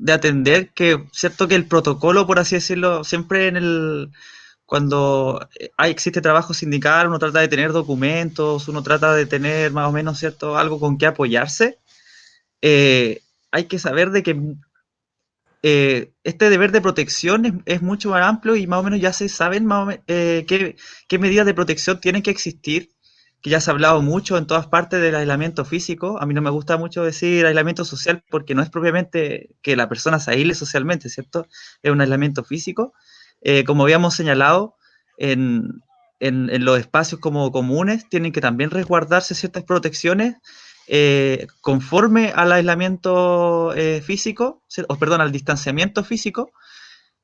C: atender, que cierto que el protocolo, por así decirlo, siempre cuando existe trabajo sindical, uno trata de tener documentos, uno trata de tener más o menos, cierto, algo con que apoyarse. Hay que saber de que este deber de protección es mucho más amplio, y más o menos ya se saben qué medidas de protección tienen que existir, que ya se ha hablado mucho en todas partes del aislamiento físico. A mí no me gusta mucho decir aislamiento social porque no es propiamente que la persona se aísle socialmente, ¿cierto? Es un aislamiento físico. Como habíamos señalado, en los espacios como comunes tienen que también resguardarse ciertas protecciones conforme al aislamiento físico, o perdón, al distanciamiento físico.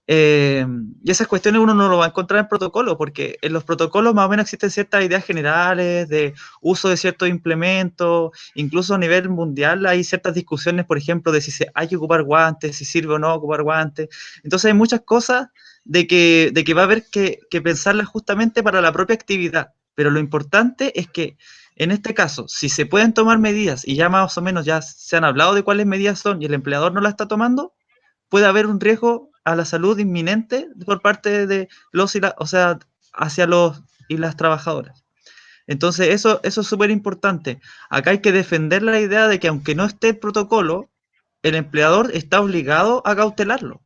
C: Y esas cuestiones uno no lo va a encontrar en protocolo, porque en los protocolos más o menos existen ciertas ideas generales de uso de ciertos implementos, incluso a nivel mundial hay ciertas discusiones, por ejemplo, de si hay que ocupar guantes, si sirve o no ocupar guantes. Entonces hay muchas cosas de que va a haber que pensarlas justamente para la propia actividad, pero lo importante es que en este caso, si se pueden tomar medidas y ya más o menos ya se han hablado de cuáles medidas son y el empleador no las está tomando, puede haber un riesgo a la salud inminente por parte de los o sea, hacia los y las trabajadoras. Entonces, eso es súper importante. Acá hay que defender la idea de que aunque no esté el protocolo, el empleador está obligado a cautelarlo.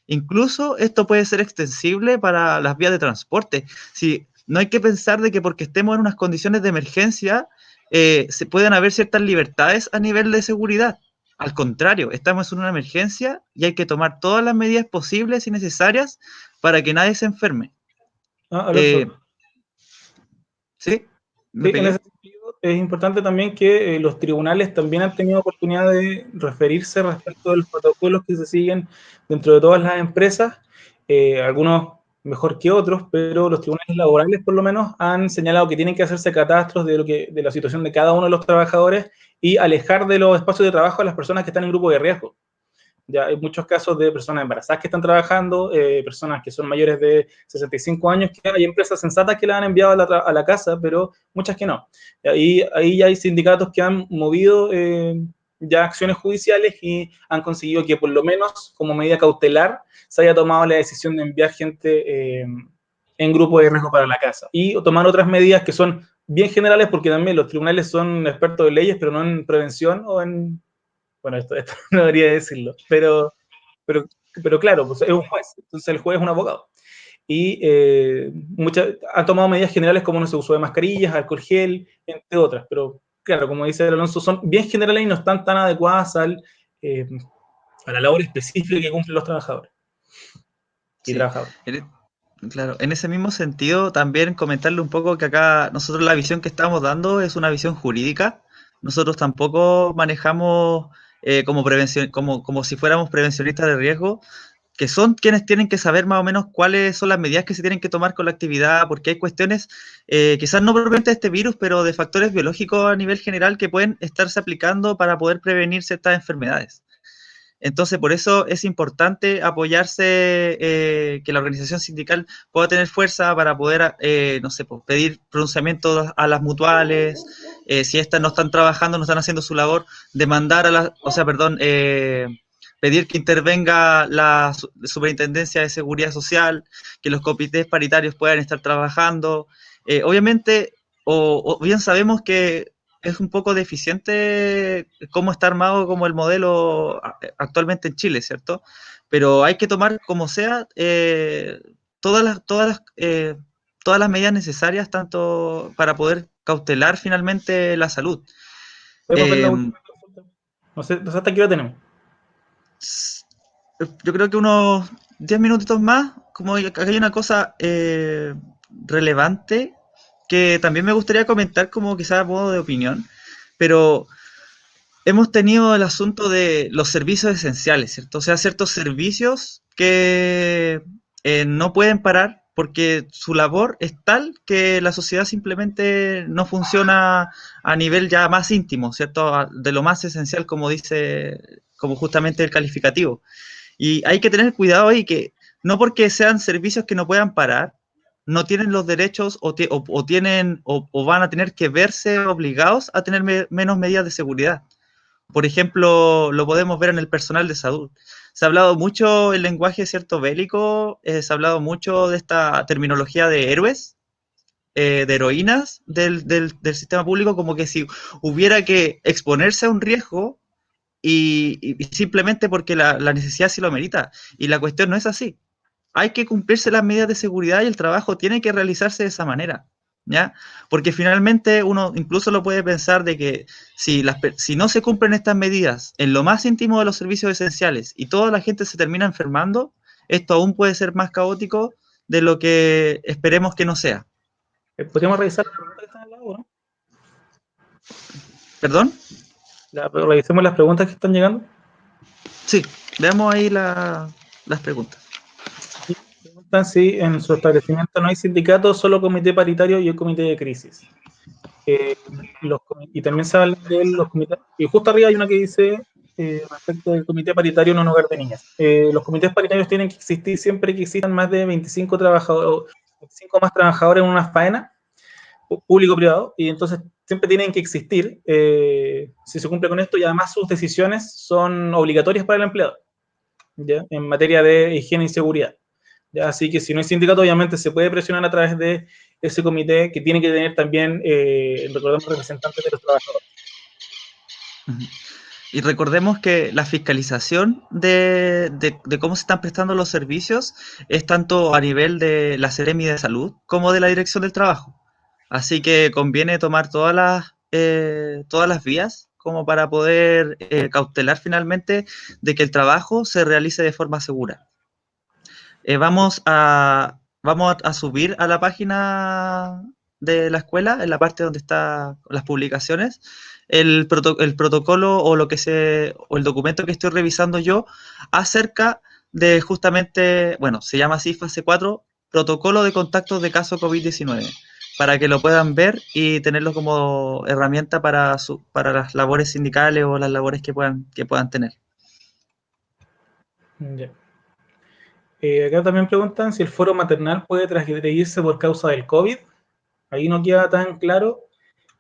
C: Incluso esto puede ser extensible para las vías de transporte. Si no hay que pensar de que porque estemos en unas condiciones de emergencia, se pueden haber ciertas libertades a nivel de seguridad. Al contrario, estamos en una emergencia y hay que tomar todas las medidas posibles y necesarias para que nadie se enferme.
E: Alonso.
C: ¿Sí?
E: Sí, en ese sentido es importante también que los tribunales también han tenido oportunidad de referirse respecto de los protocolos que se siguen dentro de todas las empresas, algunos mejor que otros, pero los tribunales laborales por lo menos han señalado que tienen que hacerse catastros de la situación de cada uno de los trabajadores y alejar de los espacios de trabajo a las personas que están en grupo de riesgo. Ya hay muchos casos de personas embarazadas que están trabajando, personas que son mayores de 65 años, que hay empresas sensatas que la han enviado a la casa, pero muchas que no. Ahí ya hay sindicatos que han movido ya acciones judiciales y han conseguido que por lo menos como medida cautelar se haya tomado la decisión de enviar gente en grupo de riesgo para la casa. Y tomar otras medidas que son bien generales, porque también los tribunales son expertos de leyes, pero no en prevención o en... Bueno, esto no debería decirlo, pero claro, pues es un juez, entonces el juez es un abogado. Y han tomado medidas generales como no se uso de mascarillas, alcohol gel, entre otras, pero claro, como dice Alonso, son bien generales y no están tan adecuadas a la labor específica que cumplen los trabajadores y trabajadoras.
C: Claro, en ese mismo sentido, también comentarle un poco que acá nosotros la visión que estamos dando es una visión jurídica. Nosotros tampoco manejamos como prevención, como si fuéramos prevencionistas de riesgo, que son quienes tienen que saber más o menos cuáles son las medidas que se tienen que tomar con la actividad, porque hay cuestiones, quizás no propiamente de este virus, pero de factores biológicos a nivel general que pueden estarse aplicando para poder prevenir ciertas enfermedades. Entonces, por eso es importante apoyarse, que la organización sindical pueda tener fuerza para poder, no sé, pues, pedir pronunciamientos a las mutuales, si estas no están trabajando, no están haciendo su labor, demandar a las, o sea, perdón, pedir que intervenga la Superintendencia de Seguridad Social, que los comités paritarios puedan estar trabajando. Obviamente, o bien sabemos que es un poco deficiente cómo está armado como el modelo actualmente en Chile, ¿cierto? Pero hay que tomar como sea todas las medidas necesarias tanto para poder cautelar finalmente la salud.
E: ¿Podemos ver la última consulta? No sé hasta qué hora tenemos.
C: Yo creo que unos 10 minutitos más, como acá hay una cosa relevante que también me gustaría comentar como quizás a modo de opinión, pero hemos tenido el asunto de los servicios esenciales, ¿cierto? O sea, ciertos servicios que no pueden parar porque su labor es tal que la sociedad simplemente no funciona a nivel ya más íntimo, ¿cierto? De lo más esencial, como dice, como justamente el calificativo. Y hay que tener cuidado ahí que no porque sean servicios que no puedan parar, no tienen los derechos o van a tener que verse obligados a tener menos medidas de seguridad. Por ejemplo, lo podemos ver en el personal de salud. Se ha hablado mucho el lenguaje cierto bélico, se ha hablado mucho de esta terminología de héroes, de heroínas del sistema público, como que si hubiera que exponerse a un riesgo y simplemente porque la necesidad sí lo amerita. Y la cuestión no es así. Hay que cumplirse las medidas de seguridad y el trabajo tiene que realizarse de esa manera. ¿ya? Porque finalmente uno incluso lo puede pensar de que si no se cumplen estas medidas en lo más íntimo de los servicios esenciales y toda la gente se termina enfermando, esto aún puede ser más caótico de lo que esperemos que no sea.
E: ¿Podríamos revisar las preguntas que están al lado, no?
C: ¿Perdón?
E: Revisemos las preguntas que están llegando.
C: Sí, veamos ahí las preguntas.
E: Preguntan si en su establecimiento no hay sindicatos, solo comité paritario y el comité de crisis. Y también se habla de los comités, y justo arriba hay una que dice respecto del comité paritario en un hogar de niñas. Los comités paritarios tienen que existir siempre que existan más de 25 trabajadores, 25 más trabajadores en una faena, público-privado, y entonces siempre tienen que existir si se cumple con esto, y además sus decisiones son obligatorias para el empleador, ¿ya? En materia de higiene y seguridad. ¿Ya? Así que si no hay sindicato, obviamente se puede presionar a través de ese comité que tiene que tener también, recordemos, representantes de los trabajadores.
C: Y recordemos que la fiscalización de cómo se están prestando los servicios es tanto a nivel de la Seremi de Salud como de la Dirección del Trabajo. Así que conviene tomar todas las vías como para poder cautelar finalmente de que el trabajo se realice de forma segura. Vamos a subir a la página de la escuela, en la parte donde están las publicaciones, el protocolo o el documento que estoy revisando yo acerca de justamente, bueno, se llama así fase 4, protocolo de contactos de caso COVID-19, para que lo puedan ver y tenerlo como herramienta para las labores sindicales o las labores que puedan tener.
E: Yeah. Acá también preguntan si el foro maternal puede transgredirse por causa del COVID. Ahí no queda tan claro.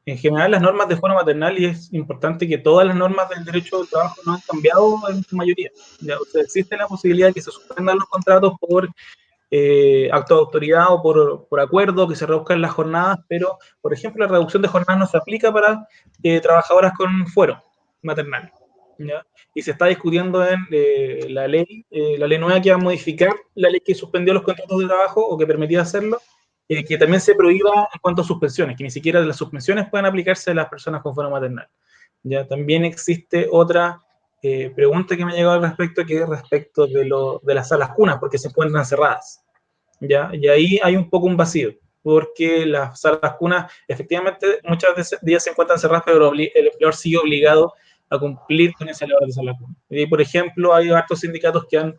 E: En general, las normas de foro maternal, y es importante que todas las normas del derecho del trabajo no han cambiado en su mayoría. ¿Ya? O sea, existe la posibilidad de que se suspendan los contratos por acto de autoridad o por acuerdo, que se reduzcan las jornadas, pero, por ejemplo, la reducción de jornadas no se aplica para trabajadoras con fuero maternal, ¿ya? Y se está discutiendo en la ley nueva que va a modificar la ley que suspendió los contratos de trabajo o que permitía hacerlo, que también se prohíba en cuanto a suspensiones, que ni siquiera las suspensiones puedan aplicarse a las personas con fuero maternal. Ya también existe otra pregunta que me ha llegado al respecto, que es respecto de las salas cunas, porque se encuentran cerradas, ¿ya? Y ahí hay un poco un vacío, porque las salas cunas, efectivamente, muchas veces ellas se encuentran cerradas, pero el empleador sigue obligado a cumplir con esa labor de sala cuna. Y, por ejemplo, hay hartos sindicatos que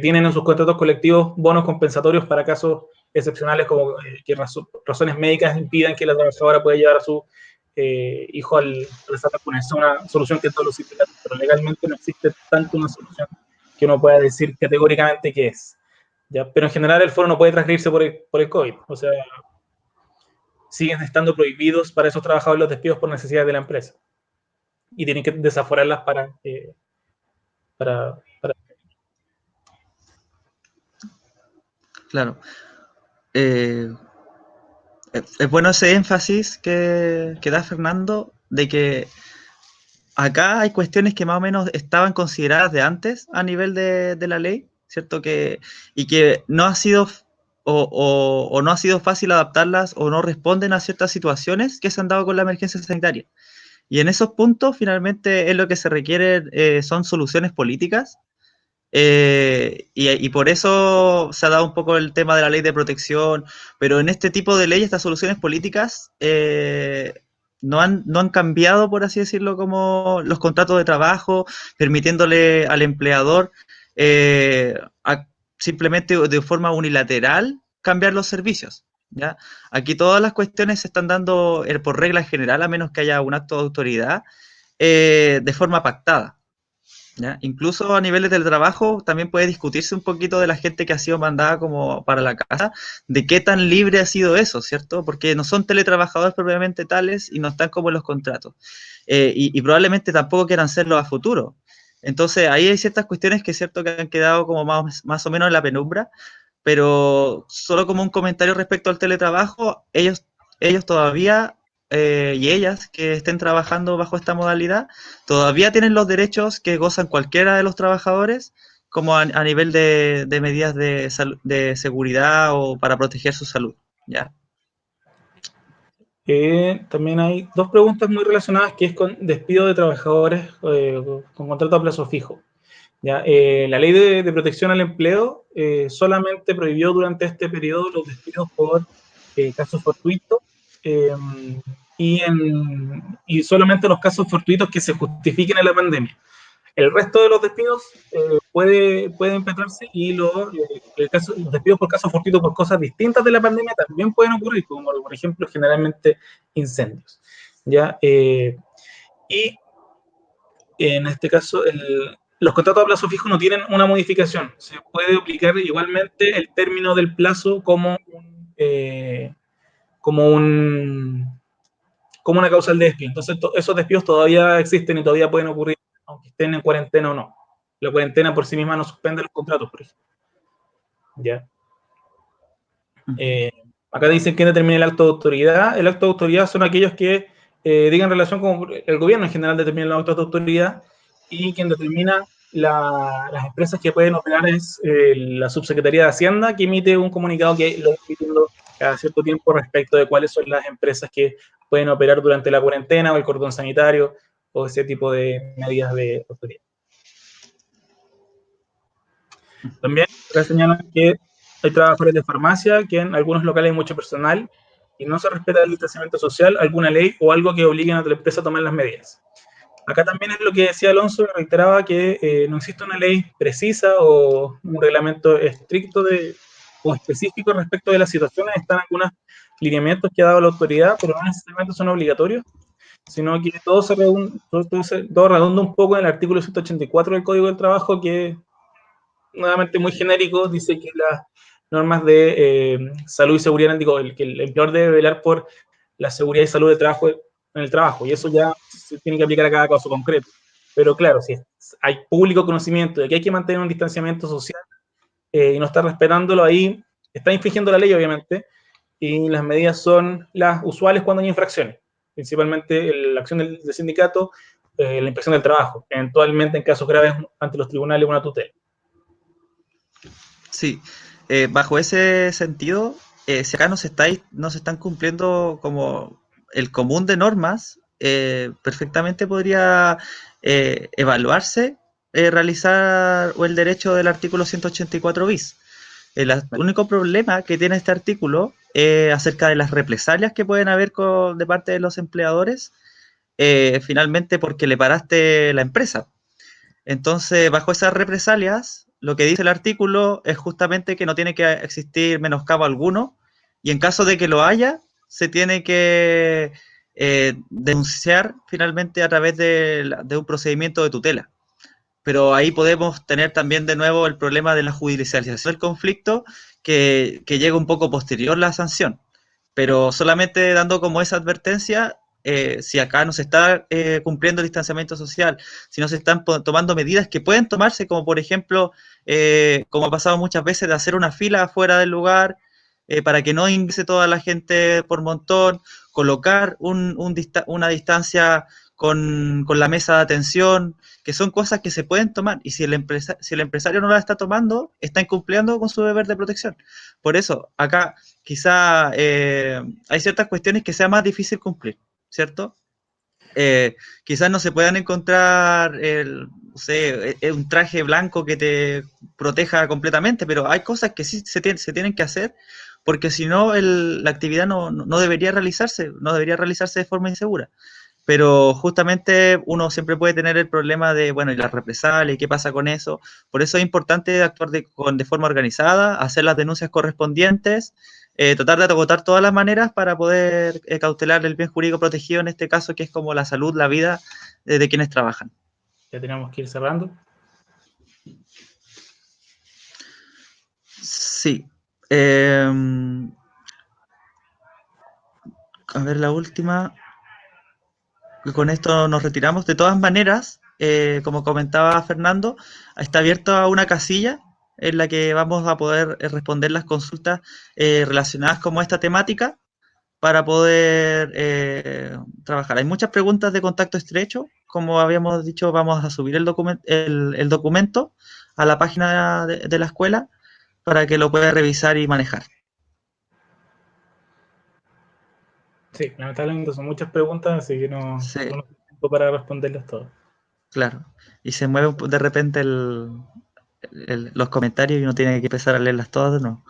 E: tienen en sus contratos colectivos bonos compensatorios para casos excepcionales, como que razones médicas impidan que la trabajadora pueda llevar a su hijo a la sala cuna. Es una solución que todos los sindicatos, pero legalmente no existe tanto una solución que uno pueda decir categóricamente que es. ¿Ya? Pero en general el foro no puede transgredirse por el COVID. O sea, siguen estando prohibidos para esos trabajadores los despidos por necesidades de la empresa. Y tienen que desaforarlas para
C: Claro. Es bueno ese énfasis que da Fernando de que acá hay cuestiones que más o menos estaban consideradas de antes a nivel de la ley, ¿cierto? Y que no ha sido o no ha sido fácil adaptarlas o no responden a ciertas situaciones que se han dado con la emergencia sanitaria. Y en esos puntos finalmente es lo que se requiere, son soluciones políticas. Y por eso se ha dado un poco el tema de la ley de protección, pero en este tipo de leyes, estas soluciones políticas no han cambiado, por así decirlo, como los contratos de trabajo, permitiéndole al empleador simplemente de forma unilateral cambiar los servicios, ¿ya? Aquí todas las cuestiones se están dando por regla general, a menos que haya un acto de autoridad, de forma pactada. ¿Ya? Incluso a niveles del trabajo también puede discutirse un poquito de la gente que ha sido mandada como para la casa, de qué tan libre ha sido eso, ¿cierto? Porque no son teletrabajadores propiamente tales y no están como en los contratos. Y probablemente tampoco quieran serlo a futuro. Entonces ahí hay ciertas cuestiones que es cierto que han quedado como más o menos en la penumbra, pero solo como un comentario respecto al teletrabajo, ellos todavía... y ellas que estén trabajando bajo esta modalidad todavía tienen los derechos que gozan cualquiera de los trabajadores, como a nivel de medidas de seguridad o para proteger su salud, ¿ya?
E: También hay dos preguntas muy relacionadas que es con despido de trabajadores con contrato a plazo fijo. ¿Ya? La ley de protección al empleo solamente prohibió durante este periodo los despidos por casos fortuitos eh, y solamente los casos fortuitos que se justifiquen en la pandemia. El resto de los despidos pueden impetrarse y los despidos por casos fortuitos por cosas distintas de la pandemia también pueden ocurrir, como por ejemplo generalmente incendios. ¿Ya? Y en este caso, los contratos a plazo fijo no tienen una modificación. Se puede aplicar igualmente el término del plazo como un como una causal de despido. Entonces, esos despidos todavía existen y todavía pueden ocurrir, aunque estén en cuarentena o no. La cuarentena por sí misma no suspende los contratos, por ejemplo. ¿Ya? Acá dicen que determina el acto de autoridad. El acto de autoridad son aquellos que digan relación con el gobierno en general determina los actos de autoridad y quien determina las empresas que pueden operar es la Subsecretaría de Hacienda, que emite un comunicado que lo emitiendo cada cierto tiempo respecto de cuáles son las empresas que pueden operar durante la cuarentena o el cordón sanitario o ese tipo de medidas de autoridad. También señalan que hay trabajadores de farmacia, que en algunos locales hay mucho personal y no se respeta el distanciamiento social, alguna ley o algo que obliguen a la empresa a tomar las medidas. Acá también es lo que decía Alonso, reiteraba que no existe una ley precisa o un reglamento estricto o específico respecto de las situaciones. Están algunos lineamientos que ha dado la autoridad, pero no necesariamente son obligatorios, sino que todo redunda un poco en el artículo 184 del Código del Trabajo, que nuevamente muy genérico, dice que las normas de salud y seguridad, digo, que el empleador debe velar por la seguridad y salud de trabajo en el trabajo, y eso ya se tiene que aplicar a cada caso concreto. Pero claro, si hay público conocimiento de que hay que mantener un distanciamiento social y no está respetándolo ahí, está infringiendo la ley, obviamente, y las medidas son las usuales cuando hay infracciones, principalmente la acción del sindicato, la inspección del trabajo, eventualmente en casos graves ante los tribunales una tutela.
C: Sí, bajo ese sentido, si acá no se están cumpliendo como el común de normas, perfectamente podría evaluarse realizar o el derecho del artículo 184 bis. El único problema que tiene este artículo acerca de las represalias que pueden haber de parte de los empleadores, finalmente porque le paraste la empresa. Entonces, bajo esas represalias, lo que dice el artículo es justamente que no tiene que existir menoscabo alguno y en caso de que lo haya, se tiene que denunciar finalmente a través de un procedimiento de tutela. Pero ahí podemos tener también de nuevo el problema de la judicialización del conflicto que llega un poco posterior la sanción. Pero solamente dando como esa advertencia, si acá no se está cumpliendo el distanciamiento social, si no se están tomando medidas que pueden tomarse, como por ejemplo, como ha pasado muchas veces, de hacer una fila afuera del lugar para que no ingrese toda la gente por montón, colocar una distancia con la mesa de atención, que son cosas que se pueden tomar, y si el empresario no la está tomando, está incumpliendo con su deber de protección. Por eso, acá quizá hay ciertas cuestiones que sea más difícil cumplir, ¿cierto? Quizás no se puedan encontrar no sé, un traje blanco que te proteja completamente, pero hay cosas que sí se tienen que hacer, porque si no, la actividad no debería realizarse, no debería realizarse de forma insegura. Pero justamente uno siempre puede tener el problema de, bueno, y la represalia, y qué pasa con eso. Por eso es importante actuar de forma organizada, hacer las denuncias correspondientes, tratar de agotar todas las maneras para poder cautelar el bien jurídico protegido, en este caso, que es como la salud, la vida de quienes trabajan.
E: Ya tenemos que ir cerrando.
C: Sí. A ver, la última. Con esto nos retiramos. De todas maneras, como comentaba Fernando, está abierta una casilla en la que vamos a poder responder las consultas relacionadas con esta temática para poder trabajar. Hay muchas preguntas de contacto estrecho. Como habíamos dicho, vamos a subir el documento a la página de la escuela para que lo pueda revisar y manejar.
E: Sí, lamentablemente son muchas preguntas, así que no
C: Sí,
E: no nos da tiempo para responderlas todas.
C: claro. Y se mueve de repente los comentarios y uno tiene que empezar a leerlas todas de nuevo.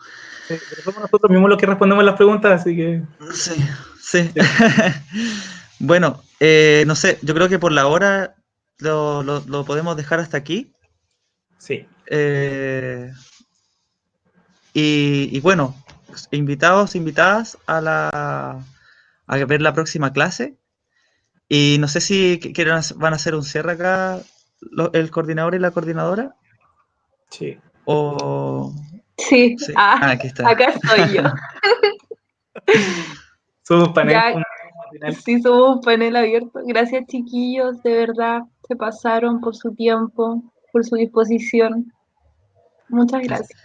E: Sí, pero somos nosotros mismos los que respondemos las preguntas, así que
C: Sí, sí.
E: sí.
C: Bueno, no sé, yo creo que por la hora lo podemos dejar hasta aquí.
E: Sí.
C: Eh, y bueno, invitados, invitadas a ver la próxima clase. Y no sé si van a hacer un cierre acá el coordinador y la coordinadora.
E: Sí.
C: O...
A: Sí,
C: Sí. Aquí está.
A: acá estoy yo.
E: Somos panel
A: Ya,
E: final.
A: sí, somos un panel abierto. Gracias, chiquillos, de verdad, se pasaron por su tiempo, por su disposición. Muchas gracias.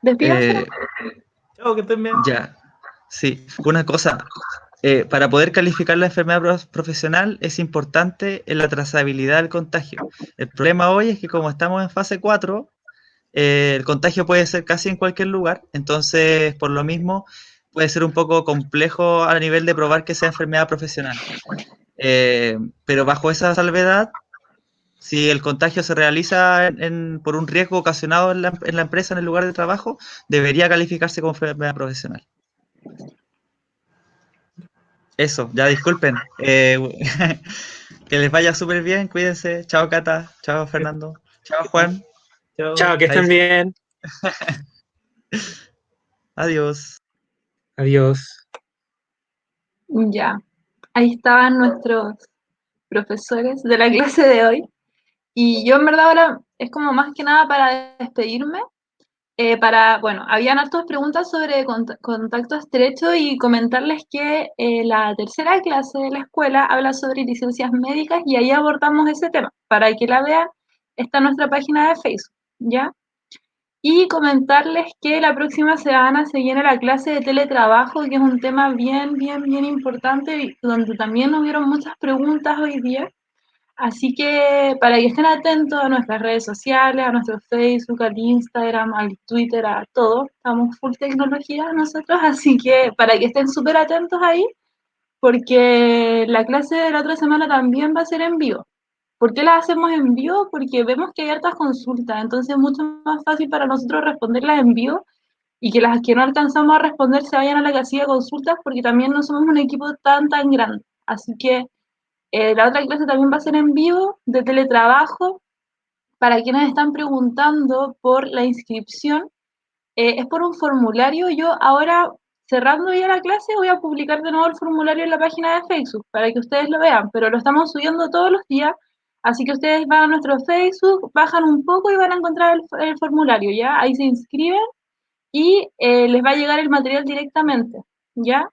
A: Despídanse.
C: Eh,
E: Chao, que estén bien.
C: ya, sí. Una cosa, para poder calificar la enfermedad profesional es importante la trazabilidad del contagio. El problema hoy es que como estamos en fase 4, el contagio puede ser casi en cualquier lugar, entonces por lo mismo puede ser un poco complejo a nivel de probar que sea enfermedad profesional. Pero bajo esa salvedad, si el contagio se realiza por un riesgo ocasionado en la empresa, en el lugar de trabajo, debería calificarse como enfermedad profesional. Eso, ya disculpen. Que les vaya súper bien, cuídense. Chao Cata, chao Fernando, chao
E: Que estén bien.
C: Juan.
E: Chao.
B: Chao, que estén bien.
C: Adiós.
B: Adiós.
A: Ya, ahí estaban nuestros profesores de la clase de hoy. Y yo en verdad ahora es como más que nada para despedirme. Bueno, habían hartas preguntas sobre contacto estrecho y comentarles que la tercera clase de la escuela habla sobre licencias médicas y ahí abordamos ese tema. Para que la vean, está en nuestra página de Facebook, ¿ya? Y comentarles que la próxima semana se viene la clase de teletrabajo, que es un tema bien importante y donde también hubieron muchas preguntas hoy día. Así que para que estén atentos a nuestras redes sociales, a nuestro Facebook, al Instagram, al Twitter, a todo, estamos full tecnología nosotros, así que para que estén súper atentos ahí, porque la clase de la otra semana también va a ser en vivo. ¿Por qué la hacemos en vivo? Porque vemos que hay hartas consultas, entonces es mucho más fácil para nosotros responderlas en vivo y que las que no alcanzamos a responder se vayan a la casilla de consultas porque también no somos un equipo tan grande. Así que la otra clase también va a ser en vivo, de teletrabajo. Para quienes están preguntando por la inscripción, es por un formulario. Yo ahora, cerrando ya la clase, voy a publicar de nuevo el formulario en la página de Facebook para que ustedes lo vean, pero lo estamos subiendo todos los días. Así que ustedes van a nuestro Facebook, bajan un poco y van a encontrar el formulario, ¿ya? Ahí se inscriben y les va a llegar el material directamente, ¿ya?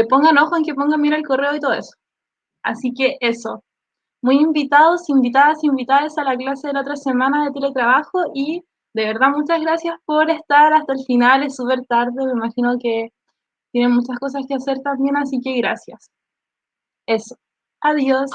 A: Pongan ojo en que pongan mira el correo y todo eso. Así que eso, muy invitados, invitadas a la clase de la otra semana de teletrabajo y de verdad muchas gracias por estar hasta el final, es súper tarde, me imagino que tienen muchas cosas que hacer también, así que gracias. Eso, adiós.